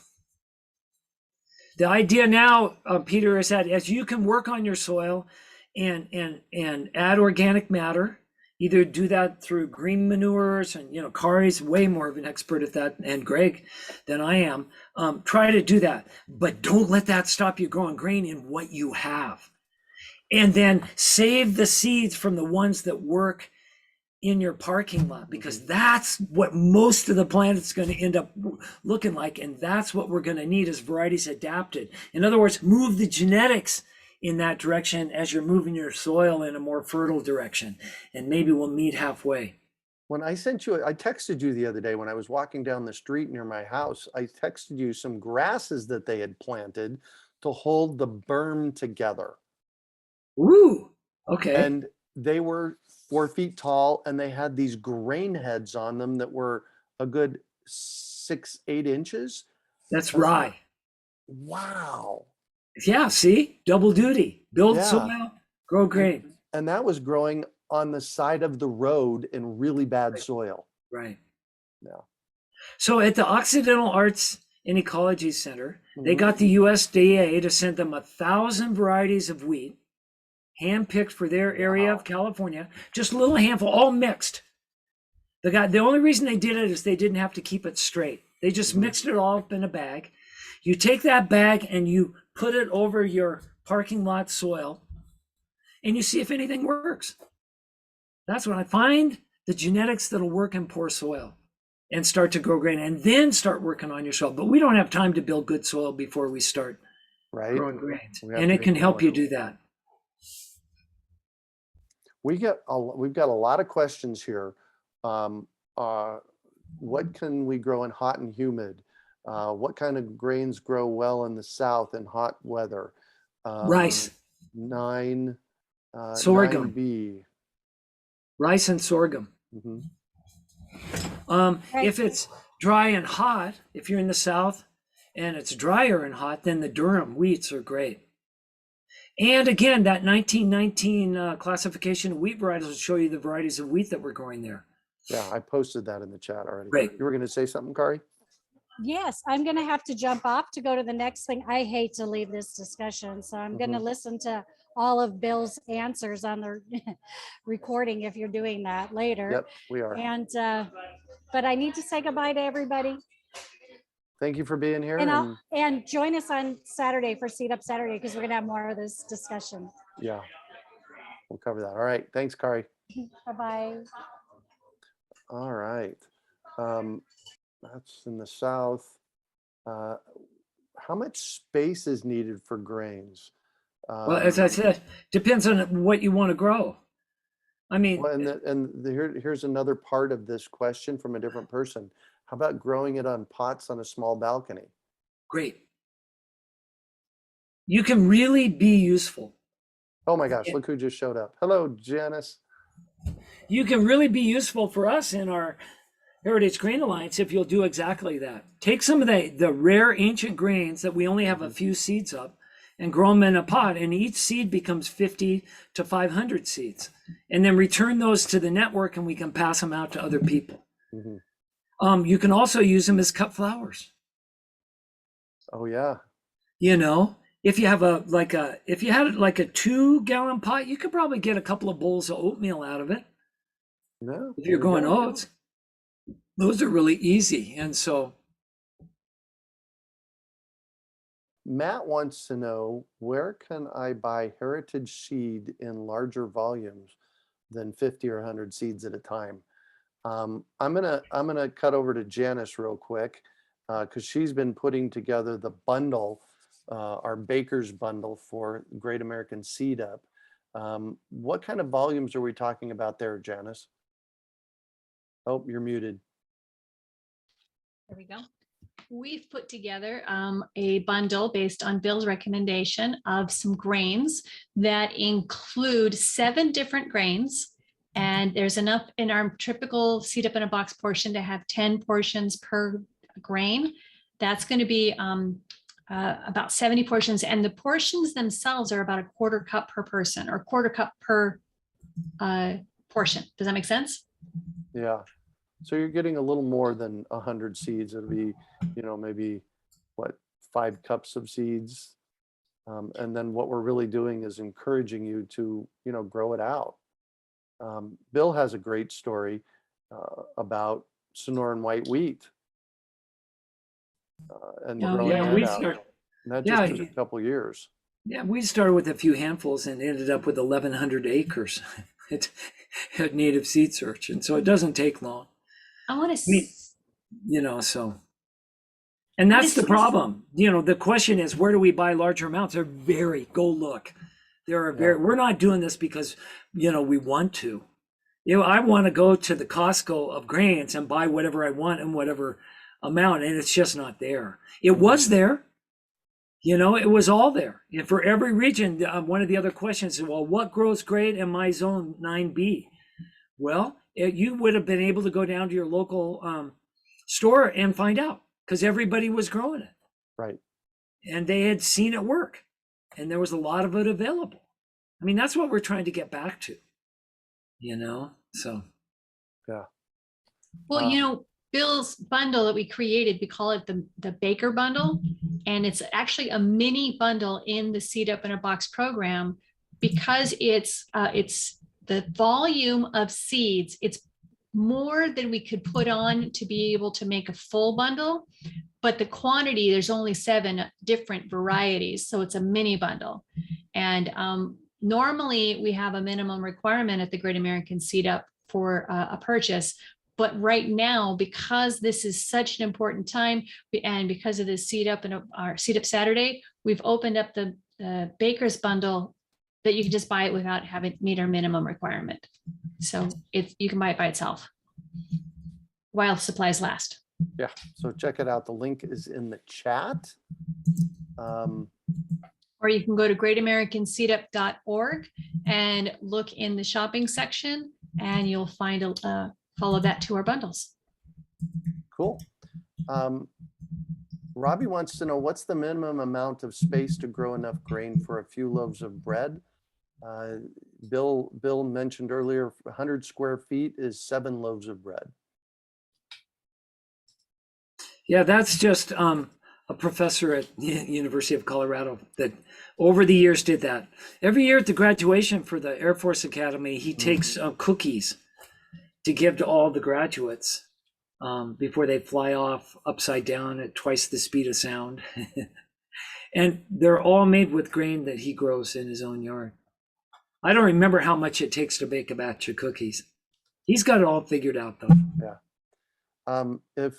The idea now, Peter, is that as you can work on your soil and add organic matter, either do that through green manures, and Kari's way more of an expert at that, and Greg, than I am. Try to do that, but don't let that stop you growing grain in what you have. And then save the seeds from the ones that work in your parking lot, because that's what most of the planet's going to end up looking like, and that's what we're going to need as varieties adapted. In other words, move the genetics in that direction as you're moving your soil in a more fertile direction, and maybe we'll meet halfway. When I texted you the other day when I was walking down the street near my house, I texted you some grasses that they had planted to hold the berm together. Ooh, okay. And they were 4 feet tall, and they had these grain heads on them that were a good 6-8 inches. That's rye. Wow. Yeah, see? Double duty. Build Yeah. soil, grow grain. And that was growing on the side of the road in really bad soil. Right. Yeah. So at the Occidental Arts and Ecology Center, they got the USDA to send them 1,000 varieties of wheat, handpicked for their area of California, just a little handful, all mixed. The only reason they did it is they didn't have to keep it straight. They just mixed it all up in a bag. You take that bag and you put it over your parking lot soil, and you see if anything works. That's when I find the genetics that'll work in poor soil and start to grow grain, and then start working on your soil. But we don't have time to build good soil before we start growing grains. And it can help you do that. We've got a lot of questions here. What can we grow in hot and humid? What kind of grains grow well in the south in hot weather? Rice. Sorghum. 9B. Rice and sorghum. If it's dry and hot, if you're in the south and it's drier and hot, then the Durham wheats are great. And again, that 1919 classification of wheat varieties will show you the varieties of wheat that we're growing there. Yeah, I posted that in the chat already. Great. You were going to say something, Kari? Yes, I'm going to have to jump off to go to the next thing. I hate to leave this discussion, so I'm going to listen to all of Bill's answers on the recording if you're doing that later. Yep, we are. And but I need to say goodbye to everybody. Thank you for being here. And join us on Saturday for Seed Up Saturday, because we're going to have more of this discussion. Yeah, we'll cover that. All right. Thanks, Kari. Bye-bye. All right. That's in the south. How much space is needed for grains? Well, as I said, depends on what you want to grow. I mean, well, here's another part of this question from a different person. How about growing it on pots on a small balcony? Great. You can really be useful Oh my gosh, look who just showed up. Hello, Janice. You can really be useful for us in our Heritage Grain Alliance if you'll do exactly that. Take some of the rare ancient grains that we only have a few seeds of and grow them in a pot, and each seed becomes 50 to 500 seeds. And then return those to the network and we can pass them out to other people. You can also use them as cut flowers. Oh yeah. You know, if you have if you had like a 2-gallon pot, you could probably get a couple of bowls of oatmeal out of it. No. If you're growing oats, those are really easy. And so Matt wants to know, where can I buy heritage seed in larger volumes than 50 or 100 seeds at a time? I'm gonna cut over to Janice real quick because she's been putting together the bundle, our baker's bundle for Great American Seed Up. What kind of volumes are we talking about there, Janice? Oh, you're muted. There we go. We've put together a bundle based on Bill's recommendation of some grains that include 7 different grains. And there's enough in our typical seed up in a box portion to have 10 portions per grain. That's going to be about 70 portions. And the portions themselves are about a 1/4 cup per person, or 1/4 cup per portion. Does that make sense? Yeah. So you're getting a little more than 100 seeds. It'll be, maybe what, 5 cups of seeds. And then what we're really doing is encouraging you to, grow it out. Bill has a great story about Sonoran white wheat and growing that out. And that just took a couple years. Yeah, we started with a few handfuls and ended up with 1,100 acres at Native Seed Search. And so it doesn't take long. I want to, so. And that's the problem. The question is, where do we buy larger amounts? Go look. We're not doing this because, we want to. I want to go to the Costco of grains and buy whatever I want in whatever amount, and it's just not there. It was there. It was all there. And for every region, one of the other questions is, well, what grows great in my zone 9B? Well, you would have been able to go down to your local store and find out, because everybody was growing it. Right. And they had seen it work, and there was a lot of it available. I mean, that's what we're trying to get back to, so. Yeah. Well, Bill's bundle that we created, we call it the Baker Bundle, and it's actually a mini bundle in the Seed Up in a Box program, because it's the volume of seeds. It's more than we could put on to be able to make a full bundle, but the quantity, there's only 7 different varieties, so it's a mini bundle. And normally we have a minimum requirement at the Great American Seed Up for a purchase. But right now, because this is such an important time, and because of this Seed Up and our Seed Up Saturday, we've opened up the Baker's Bundle that you can just buy it without having meet our minimum requirement. So you can buy it by itself while supplies last. Yeah, so check it out. The link is in the chat. Or you can go to greatamericanseedup.org and look in the shopping section, and you'll find follow that to our bundles. Cool. Robbie wants to know, what's the minimum amount of space to grow enough grain for a few loaves of bread? Bill mentioned earlier, 100 square feet is 7 loaves of bread. Yeah, that's just a professor at the University of Colorado that over the years did that. Every year at the graduation for the Air Force Academy, he takes cookies to give to all the graduates before they fly off upside down at twice the speed of sound. And they're all made with grain that he grows in his own yard. I don't remember how much it takes to bake a batch of cookies. He's got it all figured out, though. Yeah. If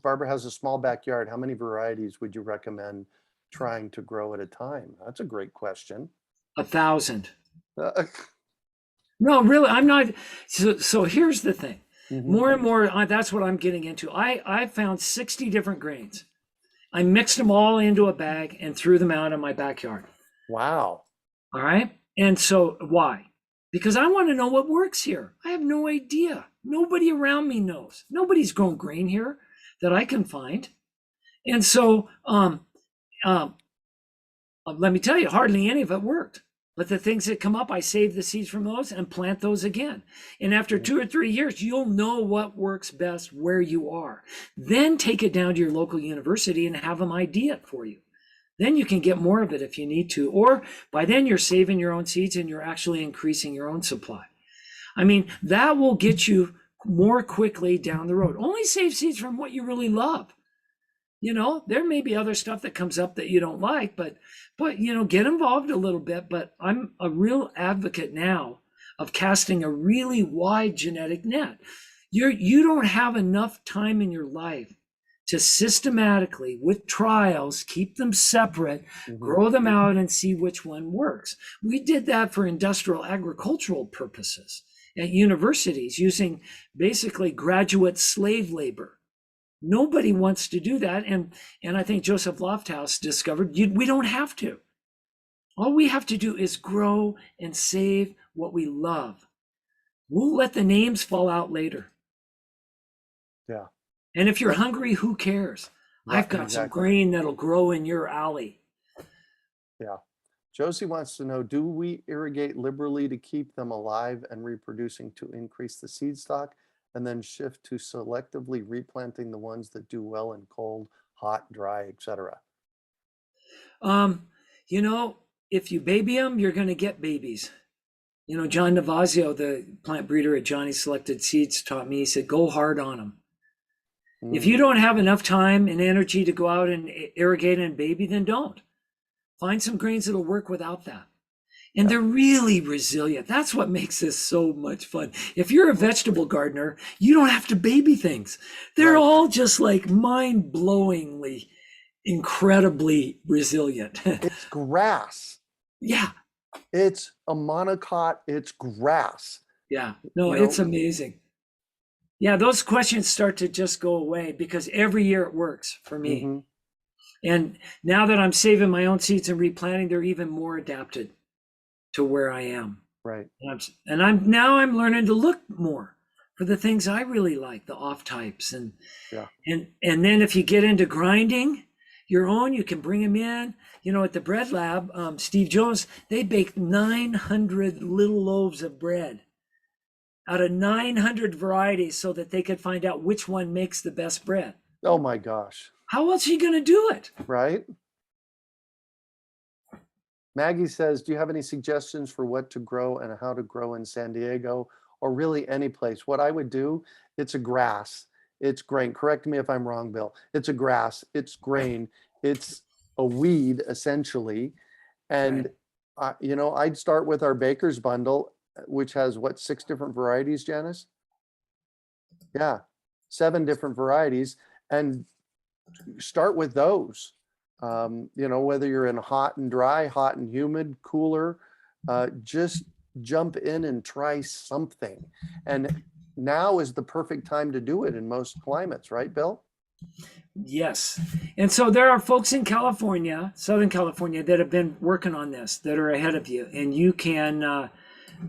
Barbara has a small backyard, how many varieties would you recommend trying to grow at a time? That's a great question. 1,000. No, really, I'm not. So here's the thing. More and more, that's what I'm getting into. I found 60 different grains. I mixed them all into a bag and threw them out in my backyard. Wow. All right. And so why? Because I want to know what works here. I have no idea. Nobody around me knows. Nobody's grown grain here that I can find. And so let me tell you, hardly any of it worked. But the things that come up, I save the seeds from those and plant those again. And after 2 or 3 years, you'll know what works best where you are. Then take it down to your local university and have them ID it for you. Then you can get more of it if you need to. Or by then you're saving your own seeds and you're actually increasing your own supply. I mean, that will get you more quickly down the road. Only save seeds from what you really love. You know, there may be other stuff that comes up that you don't like, but you know, get involved a little bit. But I'm a real advocate now of casting a really wide genetic net. You don't have enough time in your life to systematically, with trials, keep them separate, grow them out and see which one works. We did that for industrial agricultural purposes at universities using basically graduate slave labor. Nobody wants to do that. And I think Joseph Lofthouse discovered we don't have to. All we have to do is grow and save what we love. We'll let the names fall out later. Yeah. And if you're hungry, who cares? Right, I've got some exactly. grain that'll grow in your alley. Yeah. Josie wants to know, do we irrigate liberally to keep them alive and reproducing to increase the seed stock, and then shift to selectively replanting the ones that do well in cold, hot, dry, etc.? You know, if you baby them, you're going to get babies. You know, John Navazio, the plant breeder at Johnny Selected Seeds, taught me, he said, go hard on them. If you don't have enough time and energy to go out and irrigate and baby, then don't. Find some grains that'll work without that. And they're really resilient. That's what makes this so much fun. If you're a vegetable gardener, you don't have to baby things. They're all just like mind-blowingly, incredibly resilient. It's grass. Yeah. It's a monocot. It's grass. Yeah. No, You know? it's amazing. Yeah, those questions start to just go away because every year it works for me. And now that I'm saving my own seeds and replanting, they're even more adapted to where I am. Right. And I'm learning to look more for the things I really like, the off types. And then if you get into grinding your own, you can bring them in. You know, at the bread lab, Steve Jones, they baked 900 little loaves of bread out of 900 varieties so that they could find out which one makes the best bread. Oh my gosh. How else are you going to do it? Right. Maggie says, do you have any suggestions for what to grow and how to grow in San Diego, or really any place? What I would do, it's a grass, it's grain. Correct me if I'm wrong, Bill. It's a grass, it's grain, it's a weed essentially. And, you know, I'd start with our baker's bundle, which has what, 6 different varieties, Janice? Yeah, 7 different varieties, and start with those. You know, whether you're in hot and dry, hot and humid, cooler, just jump in and try something. And now is the perfect time to do it in most climates, right, Bill? Yes. And so there are folks in California, Southern California, that have been working on this, that are ahead of you, and you can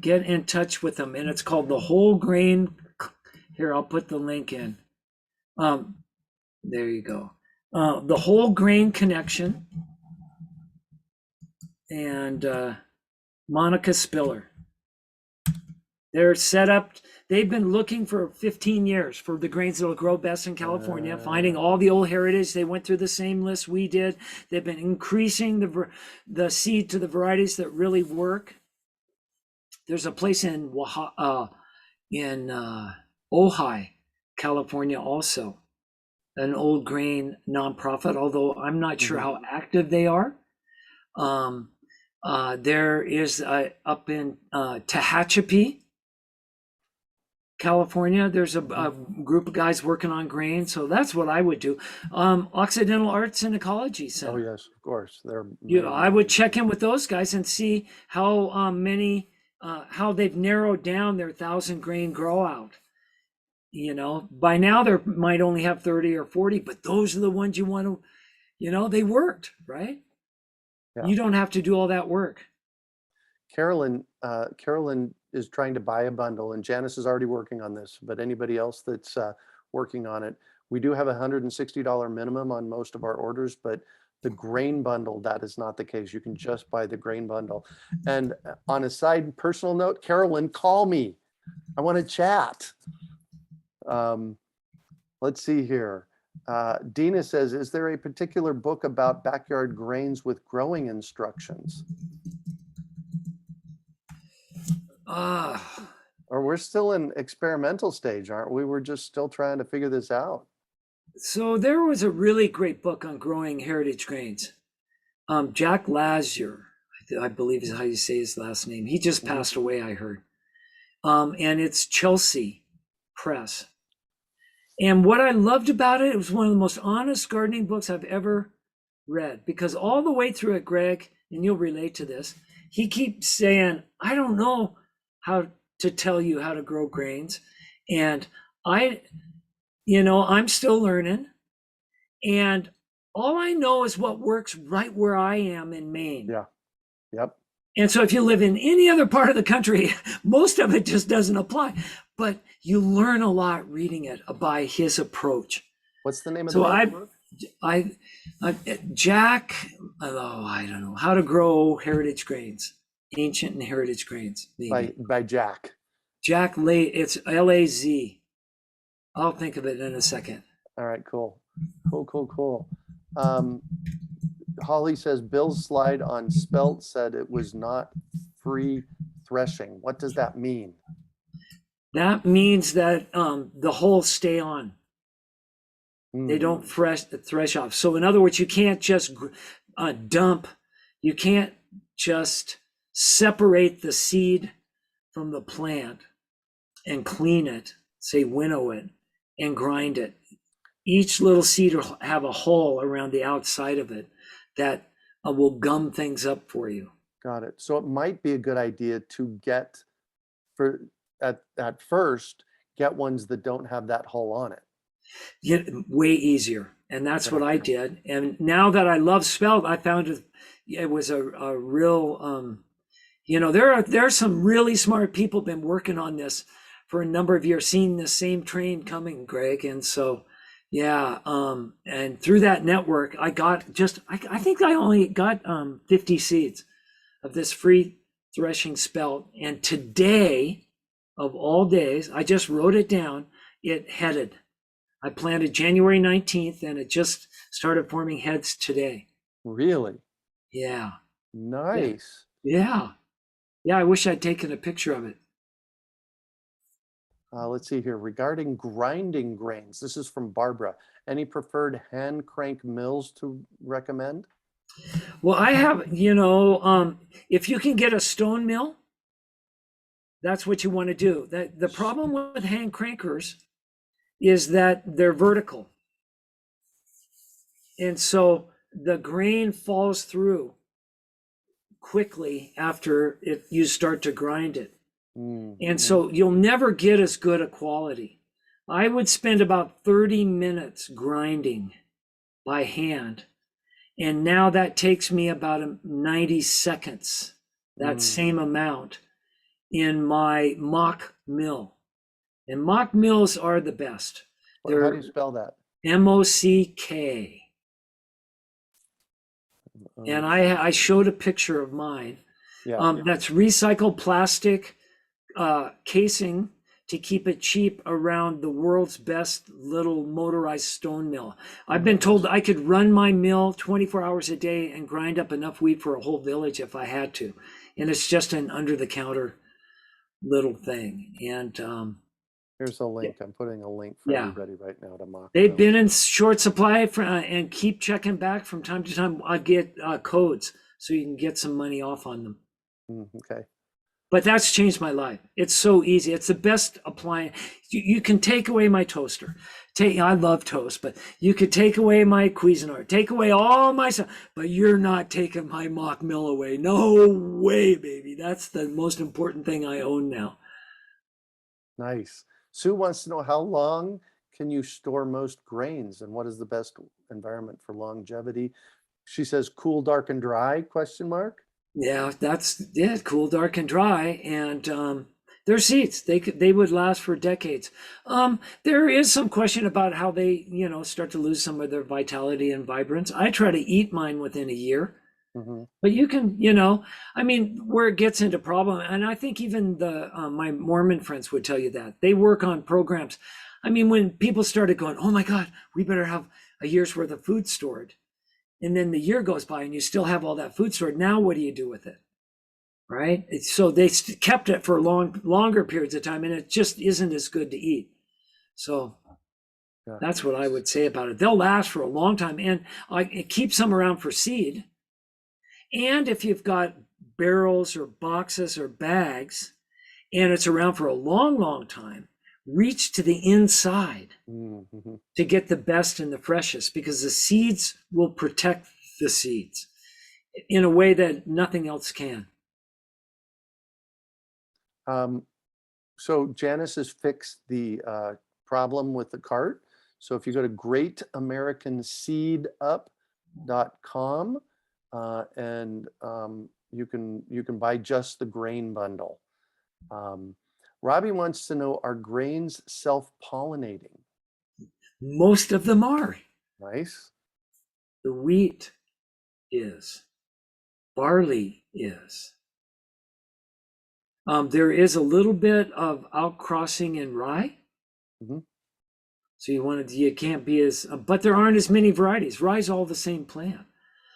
get in touch with them. And it's called the Whole Grain. Here, I'll put the link in. There you go. The Whole Grain Connection and Monica Spiller. They're set up. They've been looking for 15 years for the grains that'll grow best in California, finding all the old heritage. They went through the same list we did. They've been increasing the seed to the varieties that really work. There's a place in Ojai, California also, an old grain nonprofit, although I'm not sure how active they are. There is up in Tehachapi, California, there's a group of guys working on grain. So that's what I would do. Occidental Arts and Ecology Center. Oh yes, of course. I would check in with those guys and see how how they've narrowed down their 1,000 grain grow out. You know, by now there might only have 30 or 40, but those are the ones you want to, you know, they worked, right? Yeah. You don't have to do all that work. Carolyn is trying to buy a bundle, and Janice is already working on this, but anybody else that's working on it, we do have a $160 minimum on most of our orders, but the grain bundle, that is not the case. You can just buy the grain bundle. And on a side personal note, Carolyn, call me. I want to chat. Let's see here. Dina says, is there a particular book about backyard grains with growing instructions? Or we're still in experimental stage, aren't we? We're just still trying to figure this out. So there was a really great book on growing heritage grains. Jack Lazier, I believe is how you say his last name. He just passed away, I heard. And it's Chelsea Press. And what I loved about it, it was one of the most honest gardening books I've ever read, because all the way through it, Greg, and you'll relate to this, he keeps saying, I don't know how to tell you how to grow grains. And I'm still learning. And all I know is what works right where I am in Maine. Yeah. Yep. And so if you live in any other part of the country, most of it just doesn't apply. But you learn a lot reading it by his approach. What's the name of the book? Jack, I don't know, How to Grow Heritage Grains, Ancient and Heritage Grains. Maybe. By Jack. Jack Lay, it's L-A-Z. I'll think of it in a second. All right, cool. Cool. Holly says Bill's slide on spelt said it was not free threshing. What does that mean? That means that the holes stay on. They don't thresh off. So in other words, you can't just dump. You can't just separate the seed from the plant and clean it, say winnow it, and grind it. Each little seed will have a hole around the outside of it that will gum things up for you. Got it. So it might be a good idea to get, at first, get ones that don't have that hole on it. Yeah, way easier. And that's what I did. And now that I love spelt, I found it was a real, there are some really smart people been working on this for a number of years, seeing the same train coming, Greg. And so, yeah. And through that network, I got I think I only got 50 seeds of this free threshing spelt. And today, of all days, I just wrote it down. It headed. I planted January 19th and it just started forming heads today. Really? Yeah. Nice. Yeah. Yeah, I wish I'd taken a picture of it. Let's see here. Regarding grinding grains, this is from Barbara. Any preferred hand crank mills to recommend? Well, I have, if you can get a stone mill, that's what you want to do. The problem with hand crankers is that they're vertical. And so the grain falls through quickly after you start to grind it. And so you'll never get as good a quality. I would spend about 30 minutes grinding by hand. And now that takes me about 90 seconds, that same amount, in my mock mill. And mock mills are the best. How do you spell that? M-O-C-K. And I showed a picture of mine. That's recycled plastic casing to keep it cheap around the world's best little motorized stone mill. I've been told I could run my mill 24 hours a day and grind up enough wheat for a whole village if I had to. And it's just an under-the-counter little thing. And here's a link. I'm putting a link for everybody right now to mock. They've been in short supply and keep checking back from time to time. I get codes so you can get some money off on them. Okay. But that's changed my life. It's so easy. It's the best appliance. You can take away my toaster. I love toast, but you could take away my Cuisinart, take away all my stuff, but you're not taking my mock mill away. No way, baby. That's the most important thing I own now. Nice. Sue wants to know, how long can you store most grains and what is the best environment for longevity? She says cool, dark, and dry, question mark. Yeah, that's cool, dark, and dry, and they're seeds. They would last for decades. There is some question about how they, start to lose some of their vitality and vibrance. I try to eat mine within a year, Hmm. but you can, I mean, where it gets into problem, and I think even the my Mormon friends would tell you that they work on programs. I mean, when people started going, oh my God, we better have a year's worth of food stored. And then the year goes by and you still have all that food stored. Now, what do you do with it? Right? So they kept it for longer periods of time, and it just isn't as good to eat. So Yeah. that's what I would say about it. They'll last for a long time, and it keeps them around for seed. And if you've got barrels or boxes or bags, and it's around for a long, long time, reach to the inside Hmm. to get the best and the freshest, because the seeds will protect the seeds in a way that nothing else can. So Janice has fixed the problem with the cart. So if you go to greatamericanseedup.com and you can buy just the grain bundle. Robbie wants to know, are grains self-pollinating? Most of them are. Nice. The wheat is. Barley is. There is a little bit of outcrossing in rye. Mhm. So you can't be as, but there aren't as many varieties. Rye's all the same plant.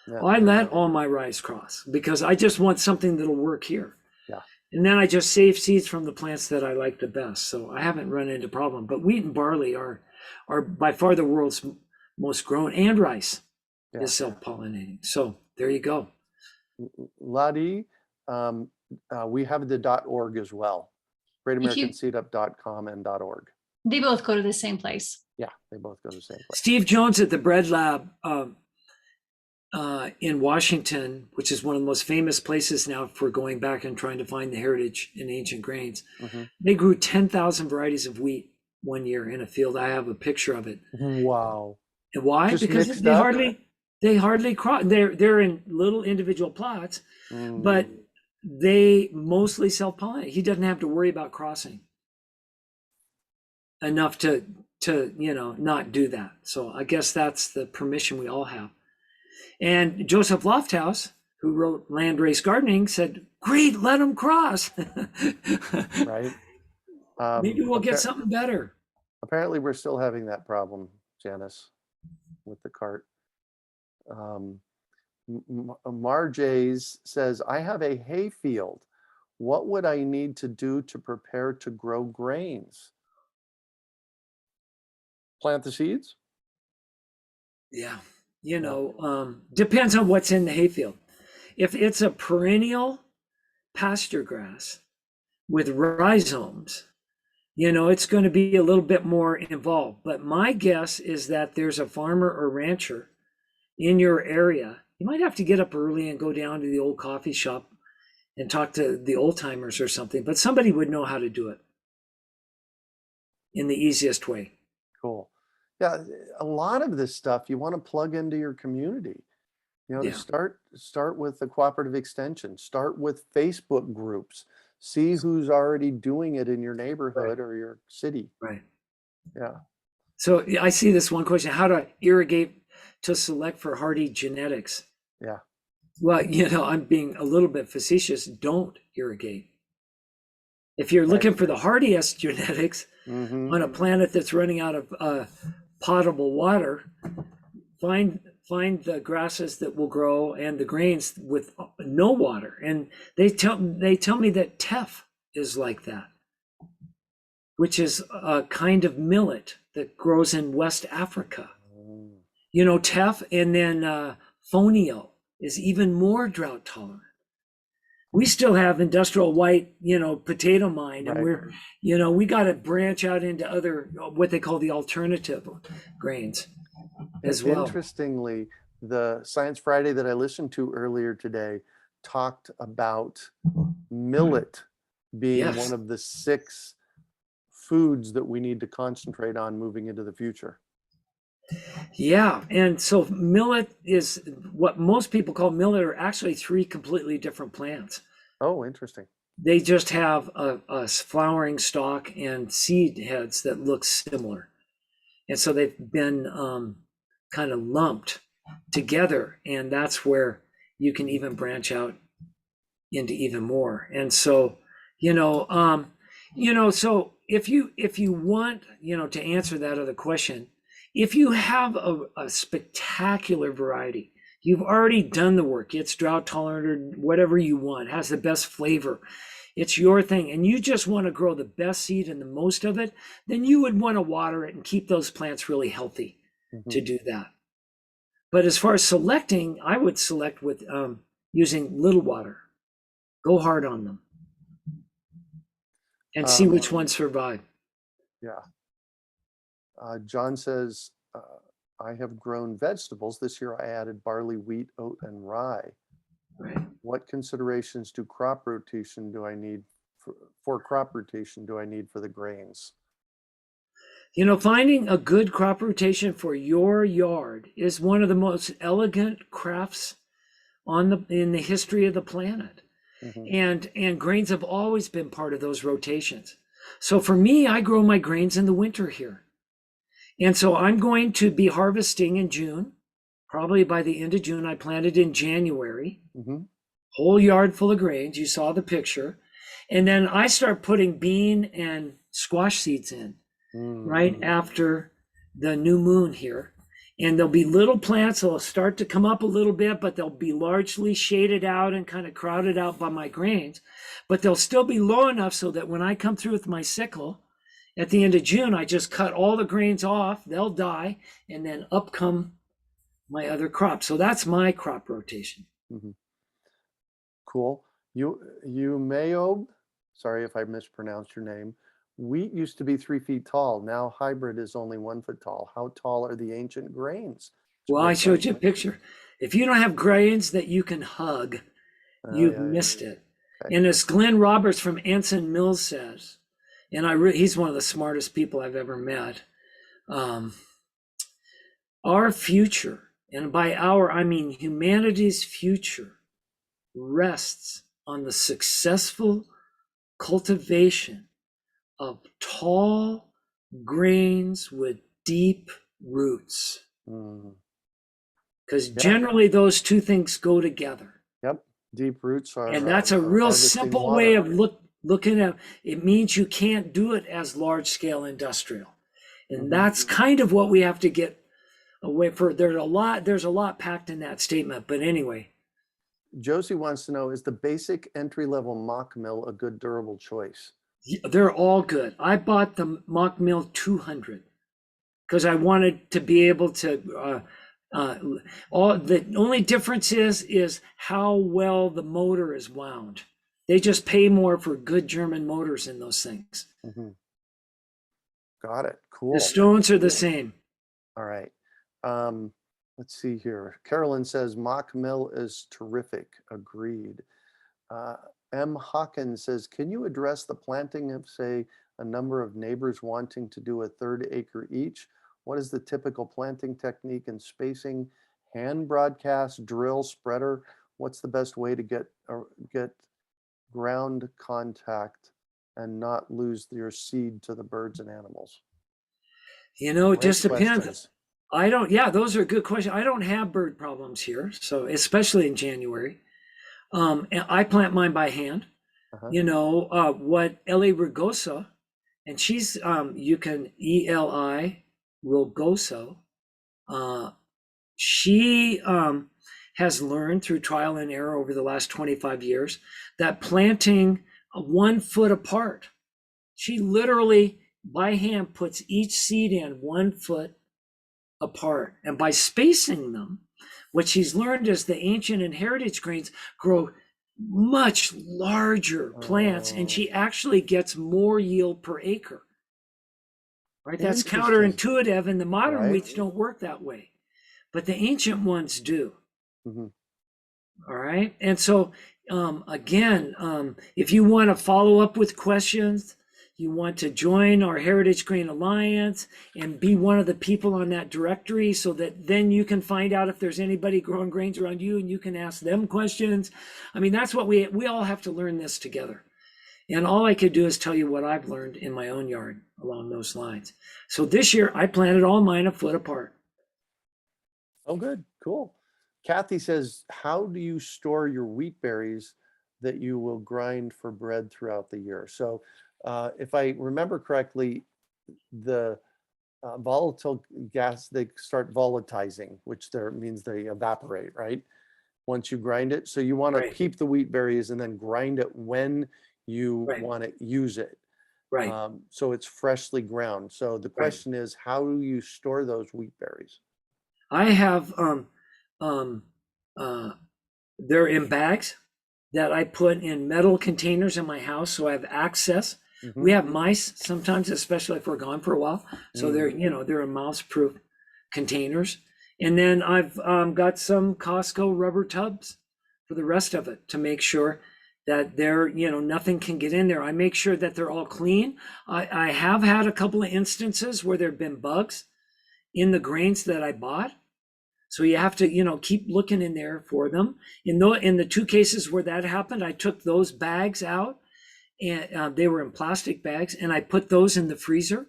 Yeah. I let all my rice cross because I just want something that'll work here. Yeah. And then I just save seeds from the plants that I like the best. So I haven't run into problem. But wheat and barley are by far the world's most grown, and rice is self-pollinating. So there you go. Lottie, we have the .org as well. greatamericanseedup.com and .org. They both go to the same place. Yeah, they both go to the same place. Steve Jones at the Bread Lab in Washington, which is one of the most famous places now for going back and trying to find the heritage in ancient grains. Mhm. They grew 10,000 varieties of wheat one year in a field. I have a picture of it. Wow. And why? Just Because mixed they up? hardly cross. They're in little individual plots, but Mm. they mostly self-pollinate. He doesn't have to worry about crossing enough to not do that. So I guess that's the permission we all have. And Joseph Lofthouse, who wrote Landrace Gardening, said, "Great, let them cross." Right. Maybe we'll get something better. Apparently, we're still having that problem, Janice, with the cart. Marjays says, I have a hay field. What would I need to do to prepare to grow grains? Plant the seeds? Yeah. Depends on what's in the hayfield. If it's a perennial pasture grass with rhizomes, it's going to be a little bit more involved. But my guess is that there's a farmer or rancher in your area. You might have to get up early and go down to the old coffee shop and talk to the old timers or something, but somebody would know how to do it in the easiest way. Cool. Yeah, a lot of this stuff you want to plug into your community. Start with the cooperative extension, start with Facebook groups, see who's already doing it in your neighborhood or your city. Right. Yeah. So I see this one question: how to irrigate to select for hardy genetics? Yeah. Well, I'm being a little bit facetious. Don't irrigate. If you're looking for the hardiest genetics on a planet that's running out of potable water, find the grasses that will grow and the grains with no water. And they tell me that teff is like that, which is a kind of millet that grows in West Africa. Teff, and then fonio is even more drought tolerant. We still have industrial white, potato mine, and we're, we got to branch out into other, what they call the alternative grains as well. Interestingly, the Science Friday that I listened to earlier today talked about millet being one of the 6 foods that we need to concentrate on moving into the future. Yeah, and so millet is what most people call millet are actually three completely different plants. Oh, interesting. They just have a flowering stalk and seed heads that look similar. And so they've been kind of lumped together, and that's where you can even branch out into even more. And so, so if you want, to answer that other question, if you have a spectacular variety, you've already done the work, it's drought tolerant or whatever you want, has the best flavor, it's your thing, and you just want to grow the best seed and the most of it, then you would want to water it and keep those plants really healthy to do that. But as far as selecting, I would select with using little water. Go hard on them and see which ones survive. Yeah. John says, I have grown vegetables. This year I added barley, wheat, oat, and rye. Right. What considerations do crop rotation do I need for crop rotation do I need for the grains? Finding a good crop rotation for your yard is one of the most elegant crafts in the history of the planet. And grains have always been part of those rotations. So for me, I grow my grains in the winter here. And so I'm going to be harvesting in June, probably by the end of June. I planted in January, whole yard full of grains. You saw the picture. And then I start putting bean and squash seeds in right after the new moon here. And there'll be little plants that'll start to come up a little bit, but they'll be largely shaded out and kind of crowded out by my grains. But they'll still be low enough so that when I come through with my sickle at the end of June, I just cut all the grains off, they'll die, and then up come my other crops. So that's my crop rotation. Cool. You Mayob, sorry if I mispronounced your name. Wheat used to be 3 feet tall. Now hybrid is only 1 foot tall. How tall are the ancient grains? Well, I showed you a picture. If you don't have grains that you can hug, you've missed it. Okay. And as Glenn Roberts from Ensign Mills says, and he's one of the smartest people I've ever met, our future, and by our, I mean humanity's future, rests on the successful cultivation of tall grains with deep roots. Because generally those two things go together. Yep, deep roots are. And that's a real simple way of looking at it. Means you can't do it as large scale industrial. And that's kind of what we have to get away from. There's a lot packed in that statement, but anyway. Josie wants to know, is the basic entry-level mock mill a good durable choice? They're all good. I bought the mock mill 200 because I wanted to be able to, the only difference is how well the motor is wound. They just pay more for good German motors in those things. Got it. Cool. The stones are the same. All right. Let's see here. Carolyn says mock mill is terrific. Agreed. M. Hawkins says, can you address the planting of, say, a number of neighbors wanting to do a 1/3 acre each? What is the typical planting technique and spacing? Hand broadcast, drill, spreader? What's the best way to get ground contact and not lose your seed to the birds and animals? It just depends. Those are good questions. I don't have bird problems here, so especially in January. I plant mine by hand. What Eli Rugosa, and she's you can Eli Rugoso. She has learned through trial and error over the last 25 years that planting 1 foot apart. She literally by hand puts each seed in 1 foot apart, and by spacing them, what she's learned is the ancient and heritage grains grow much larger plants, and she actually gets more yield per acre. Right? That's counterintuitive, and the modern wheats don't work that way, but the ancient ones do. All right. And so, again, if you want to follow up with questions, you want to join our Heritage Grain Alliance and be one of the people on that directory, so that then you can find out if there's anybody growing grains around you and you can ask them questions. I mean, that's what we all have to learn this together. And all I could do is tell you what I've learned in my own yard along those lines. So this year I planted all mine a foot apart. Oh, good. Cool. Kathy says, how do you store your wheat berries that you will grind for bread throughout the year? So if I remember correctly, the volatile gas, they start volatilizing, which means they evaporate, right? Once you grind it. So you want to Right. keep the wheat berries and then grind it when you Right. want to use it. Right. So it's freshly ground. So the question is, how do you store those wheat berries? I have they're in bags that I put in metal containers in my house, so I have access. Mhm. We have mice sometimes, especially if we're gone for a while. So they're in mouse-proof containers. And then I've got some Costco rubber tubs for the rest of it to make sure that nothing can get in there. I make sure that they're all clean. I have had a couple of instances where there have been bugs in the grains that I bought. So you have to, keep looking in there for them. In the two cases where that happened, I took those bags out, and they were in plastic bags, and I put those in the freezer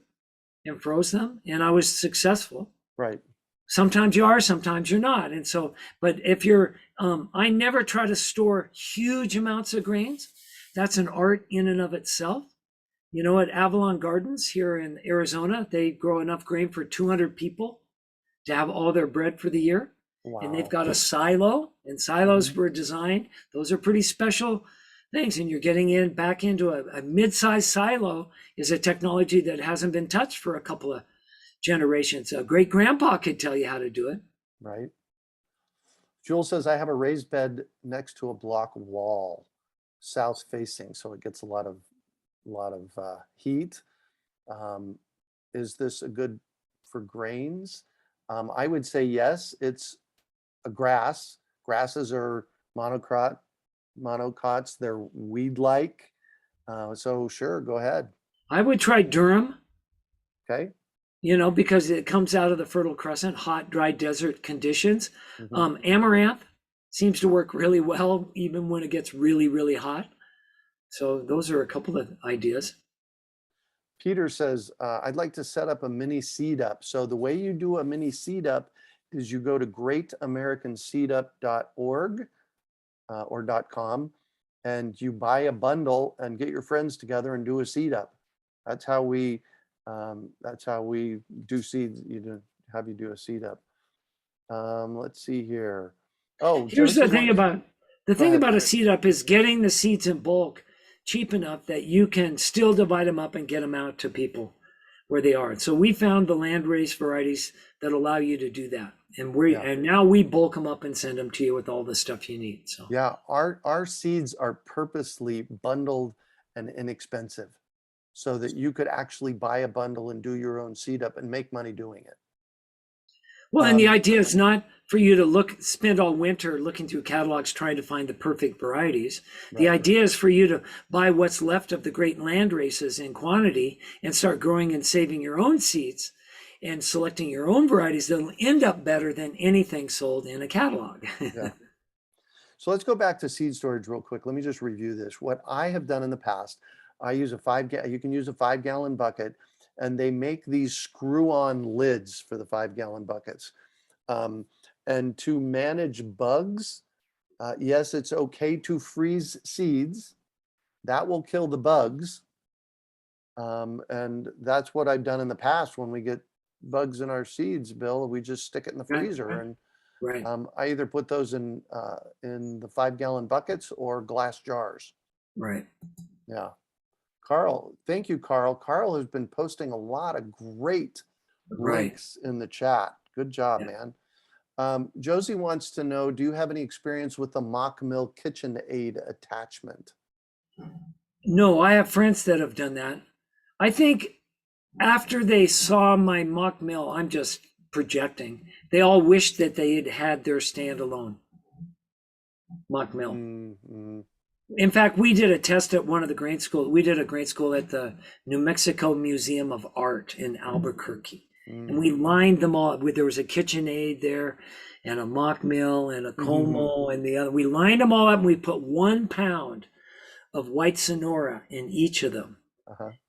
and froze them, and I was successful. Right. Sometimes you are, sometimes you're not. And so, but if you're, I never try to store huge amounts of grains. That's an art in and of itself. At Avalon Gardens here in Arizona, they grow enough grain for 200 people to have all their bread for the year. Wow. And they've got a silo, and silos were designed. Those are pretty special things. And you're getting back into a mid-sized silo is a technology that hasn't been touched for a couple of generations. A great grandpa could tell you how to do it. Right. Jules says, I have a raised bed next to a block wall, south facing, so it gets a lot of heat. Is this a good for grains? I would say yes. It's a grass. Grasses are monocots. They're weed-like. So sure, go ahead. I would try Durham. Okay. Because it comes out of the Fertile Crescent, hot, dry desert conditions. Mhm. Amaranth seems to work really well, even when it gets really, really hot. So those are a couple of ideas. Peter says, I'd like to set up a mini seed up. So the way you do a mini seed up is you go to greatamericanseedup.org or .com, and you buy a bundle and get your friends together and do a seed up. That's how we do seeds. Have you do a seed up. Let's see here. Oh, here's the thing about a Josie. seed up is getting the seeds in bulk cheap enough that you can still divide them up and get them out to people where they are. So we found the land raised varieties that allow you to do that. And now we bulk them up and send them to you with all the stuff you need. So yeah, our seeds are purposely bundled and inexpensive so that you could actually buy a bundle and do your own seed up and make money doing it. Well, and the idea is not for you to spend all winter looking through catalogs trying to find the perfect varieties. Right. The idea is for you to buy what's left of the great land races in quantity and start growing and saving your own seeds and selecting your own varieties that'll end up better than anything sold in a catalog. Yeah. So let's go back to seed storage real quick. Let me just review this. What I have done in the past, I use you can use a 5-gallon bucket, and they make these screw-on lids for the 5-gallon buckets. And to manage bugs, yes, it's okay to freeze seeds. That will kill the bugs. And that's what I've done in the past when we get bugs in our seeds, Bill. We just stick it in the freezer. Right. And I either put those in the 5-gallon buckets or glass jars. Right. Yeah. Carl, thank you, Carl. Carl has been posting a lot of great links in the chat. Good job, man. Josie wants to know, do you have any experience with the mock mill KitchenAid attachment? No, I have friends that have done that. I think after they saw my mock mill, I'm just projecting, they all wished that they had their standalone mock mill. Mm-hmm. In fact, we did a test at one of the grain school. We did a grain school at the New Mexico Museum of Art in Albuquerque. And we lined them all. There was a KitchenAid there and a mock mill and a Como and the other. We lined them all up and we put 1 pound of white Sonora in each of them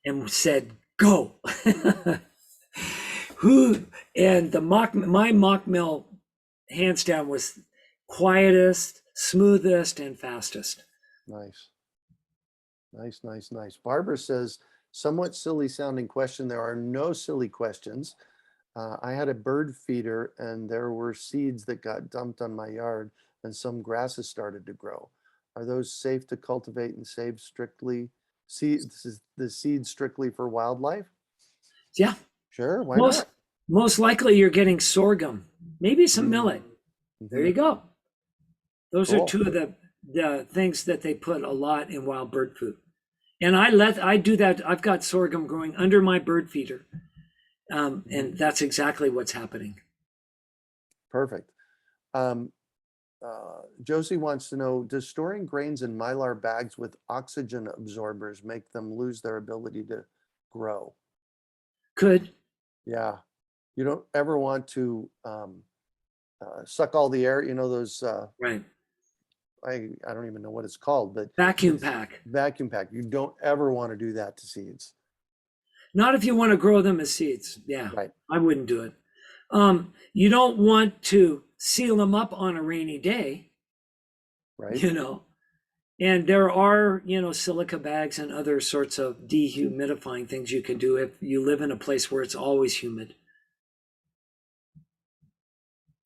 and said, go. And my mock mill, hands down, was quietest, smoothest, and fastest. Nice. Nice, nice, nice. Barbara says, somewhat silly sounding question. There are no silly questions. I had a bird feeder and there were seeds that got dumped on my yard and some grasses started to grow. Are those safe to cultivate and save strictly? This is the seed strictly for wildlife? Yeah. Sure, why not? Most likely you're getting sorghum, maybe some millet. There you go. Those are two of the things that they put a lot in wild bird food. And I do that. I've got sorghum growing under my bird feeder. And that's exactly what's happening. Perfect. Josie wants to know, does storing grains in Mylar bags with oxygen absorbers make them lose their ability to grow? Could. Yeah. You don't ever want to suck all the air, those, right. I don't even know what it's called, but vacuum pack. Vacuum pack. You don't ever want to do that to seeds. Not if you want to grow them as seeds. Yeah, right. I wouldn't do it. You don't want to seal them up on a rainy day. Right. And there are, silica bags and other sorts of dehumidifying things you can do if you live in a place where it's always humid.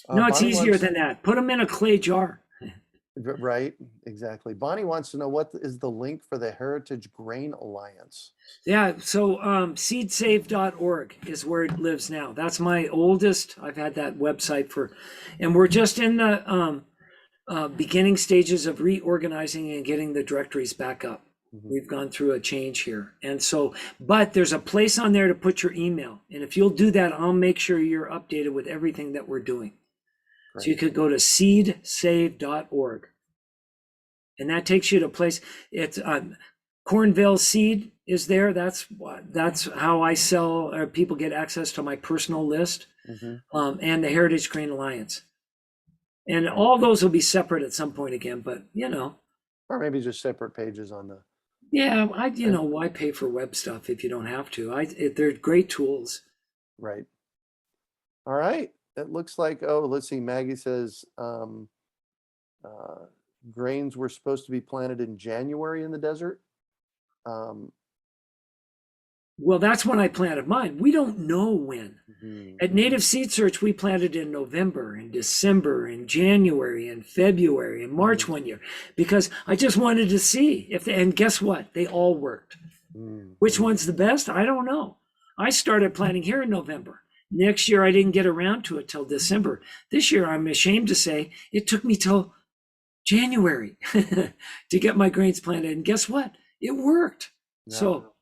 No, it's easier than that. Put them in a clay jar. Right, exactly. Bonnie wants to know, what is the link for the Heritage Grain Alliance? Yeah, so seedsave.org is where it lives now. That's my oldest. I've had that website and we're just in the beginning stages of reorganizing and getting the directories back up. We've gone through a change here. And so, but there's a place on there to put your email. And if you'll do that, I'll make sure you're updated with everything that we're doing. Great. So you could go to seedsave.org. And that takes you to a place. It's Cornville Seed is there. That's how I sell, or people get access to my personal list, and the Heritage Grain Alliance. And all those will be separate at some point again, but or maybe just separate pages on the. Yeah, why pay for web stuff if you don't have to? They're great tools. Right. All right. It looks like, let's see. Maggie says grains were supposed to be planted in January in the desert. Well, that's when I planted mine. We don't know when. At Native Seed Search, we planted in November and December and January and February and March one year, because I just wanted to see and guess what? They all worked. Which one's the best? I don't know. I started planting here in November. Next year, I didn't get around to it till December. This year, I'm ashamed to say it took me till January to get my grains planted. And guess what? It worked. Yeah. So,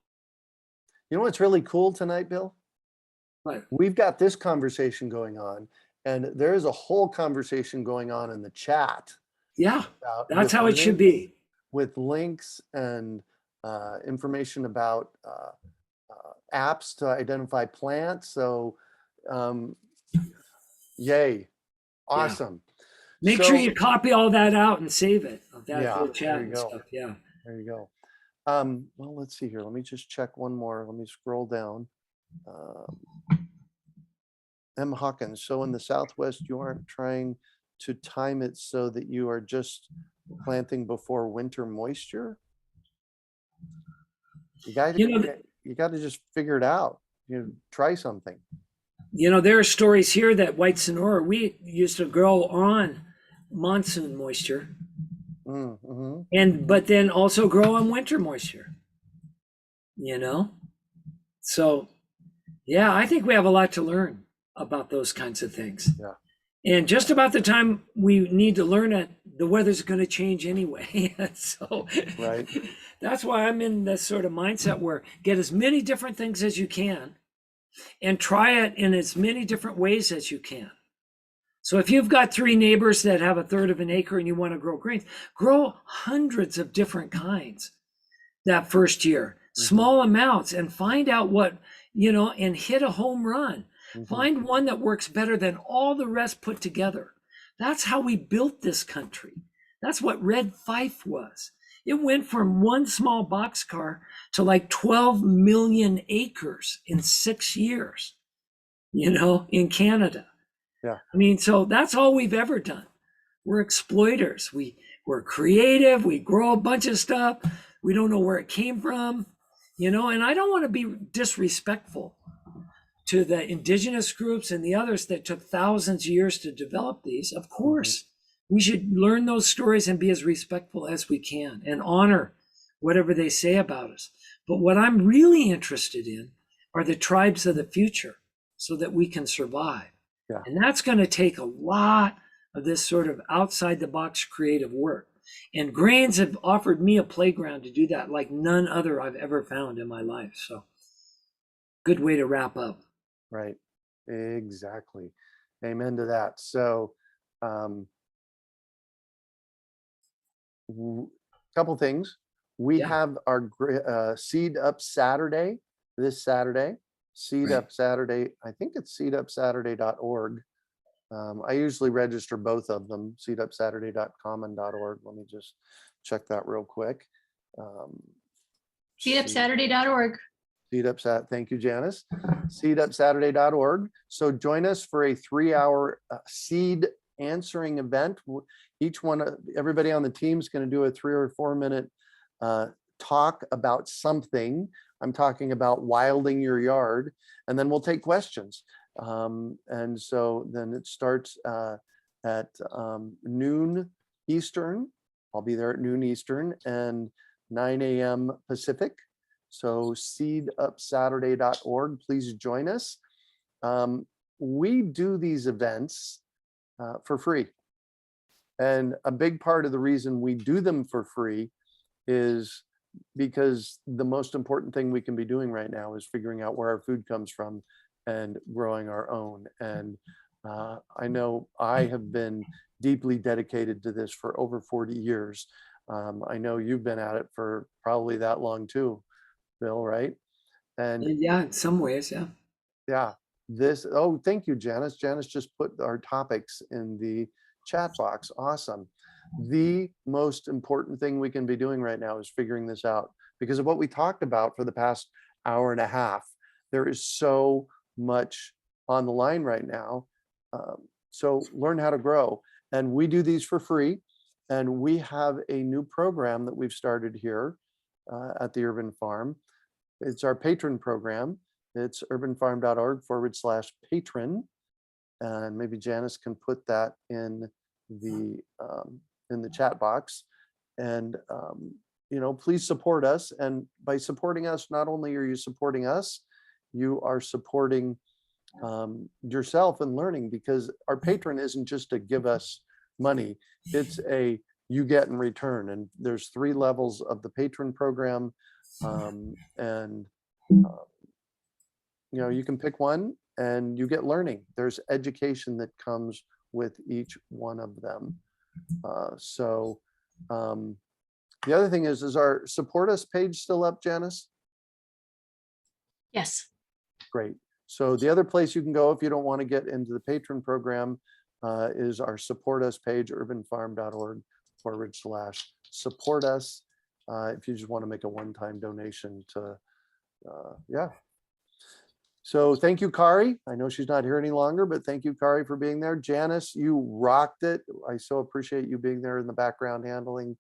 you know what's really cool tonight, Bill? What? We've got this conversation going on, and there is a whole conversation going on in the chat. Yeah, that's how it should be. With links and information about apps to identify plants. So, yay, awesome. Yeah. Make sure you copy all that out and save it. That whole chat and stuff. Yeah. There you go. Well, let's see here. Let me just check one more. Let me scroll down. M. Hawkins. So in the Southwest, you aren't trying to time it so that you are just planting before winter moisture? You got to just figure it out. Try something. There are stories here that white Sonora wheat used to grow on monsoon moisture. But then also grow on winter moisture, So, yeah, I think we have a lot to learn about those kinds of things. Yeah. And just about the time we need to learn it, the weather's going to change anyway. So right. That's why I'm in this sort of mindset where get as many different things as you can and try it in as many different ways as you can. So if you've got 3 neighbors that have a third of an acre and you want to grow grains, grow hundreds of different kinds that first year, small amounts, and find out what, and hit a home run. Find one that works better than all the rest put together. That's how we built this country. That's what Red Fife was. It went from one small boxcar to like 12 million acres in 6 years, in Canada. Yeah. I mean, so that's all we've ever done. We're exploiters. We're creative. We grow a bunch of stuff. We don't know where it came from, and I don't want to be disrespectful to the indigenous groups and the others that took thousands of years to develop these. Of course, we should learn those stories and be as respectful as we can and honor whatever they say about us. But what I'm really interested in are the tribes of the future so that we can survive. Yeah. And that's going to take a lot of this sort of outside the box creative work. And Grains have offered me a playground to do that like none other I've ever found in my life. So good way to wrap up. Right. Exactly. Amen to that. So, couple things. We have our Seed Up Saturday this Saturday. Seed Up Saturday. I think it's seedupsaturday.org. I usually register both of them, seedupsaturday.com and .org. Let me just check that real quick. Seedupsaturday.org. Thank you, Janis. Seedupsaturday.org. So join us for a 3-hour seed answering event. Everybody on the team is going to do a 3 or 4 minute talk about something. I'm talking about wilding your yard, and then we'll take questions. And so then it starts at noon Eastern. I'll be there at noon Eastern and 9 a.m. Pacific. So seedupsaturday.org, please join us. We do these events for free. And a big part of the reason we do them for free is because the most important thing we can be doing right now is figuring out where our food comes from and growing our own. And I know I have been deeply dedicated to this for over 40 years. I know you've been at it for probably that long too, Bill, right? And yeah, in some ways, yeah. Thank you, Janis. Janis just put our topics in the chat box. Awesome. The most important thing we can be doing right now is figuring this out because of what we talked about for the past hour and a half. There is so much on the line right now. So learn how to grow. And we do these for free. And we have a new program that we've started here at the Urban Farm. It's our patron program. It's urbanfarm.org/patron. And maybe Janis can put that in the chat box. And please support us. And by supporting us, not only are you supporting us, you are supporting yourself and learning, because our patron isn't just to give us money, it's a you get in return. And there's 3 levels of the patron program. You can pick one and you get learning. There's education that comes with each one of them. The other thing is our support us page still up, Janis? Yes. Great. So the other place you can go if you don't want to get into the patron program is our support us page, urbanfarm.org/support us. If you just want to make a one-time donation to, So thank you, Kari. I know she's not here any longer, but thank you, Kari, for being there. Janis, you rocked it. I so appreciate you being there in the background, handling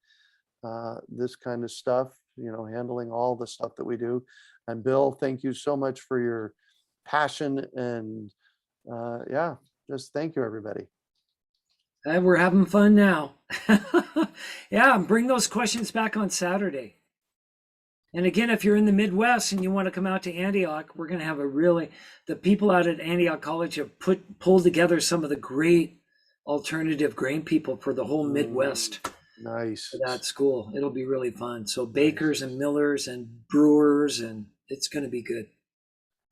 this kind of stuff, handling all the stuff that we do. And Bill, thank you so much for your passion and just thank you, everybody. We're having fun now. Bring those questions back on Saturday. And again, if you're in the Midwest and you want to come out to Antioch, we're going to have the people out at Antioch College have pulled together some of the great alternative grain people for the whole Midwest. Nice. For that school. It'll be really fun. So bakers and millers and brewers, and it's going to be good.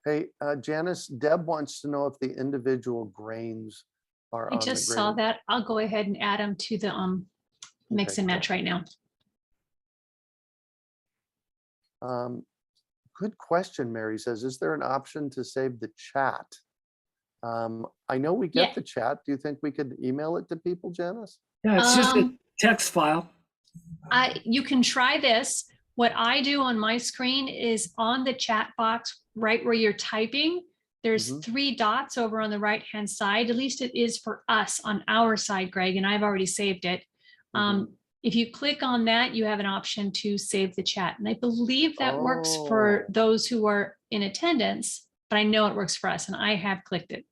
Hey, Janis, Deb wants to know if the individual grains are I on the just saw grain. that. I'll go ahead and add them to the mix Okay, and match right now. Good question, Mary says, is there an option to save the chat? I know we get Yeah. the chat. Do you think we could email it to people, Janice? Yeah, it's just a Um, text file. You can try this. What I do on my screen is on the chat box, right where you're typing, there's Mhm. 3 dots over on the right-hand side. At least it is for us on our side, Greg, and I've already saved it. If you click on that, you have an option to save the chat. And I believe that works for Oh. those who are in attendance, but I know it works for us and I have clicked it.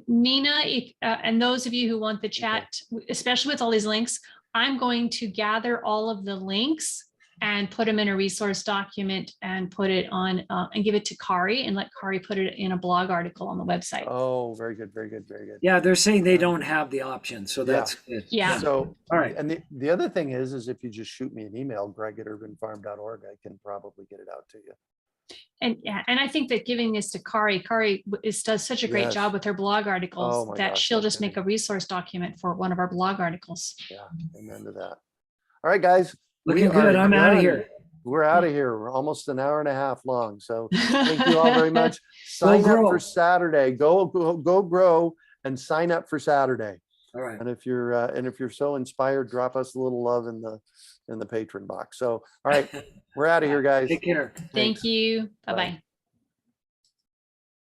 Nina, and those of you who want the chat, especially with all these links, I'm going to gather all of the links and put them in a resource document and put it on and give it to Kari and let Kari put it in a blog article on the website. Oh, very good, very good, very good. Yeah, they're saying they don't have the option, so that's good. Yeah. So, All right. and the other thing is if you just shoot me an email, greg@urbanfarm.org, I can probably get it out to you. And yeah, and I think that giving this to Kari does such a great Yes. job with her blog Oh articles my that gosh, she'll no just make kidding. a resource document for one of our blog articles. Yeah, amen to that. All right, guys. Looking we good. are I'm out of done. here. We're out of here. We're almost an hour and a half long. So thank you all very much. Sign up grow. for Saturday. Go grow and sign up for Saturday. All right. And if you're so inspired, drop us a little love in the patron box. So all right, we're out of here, guys. Take care. Thank you. Bye. Bye-bye.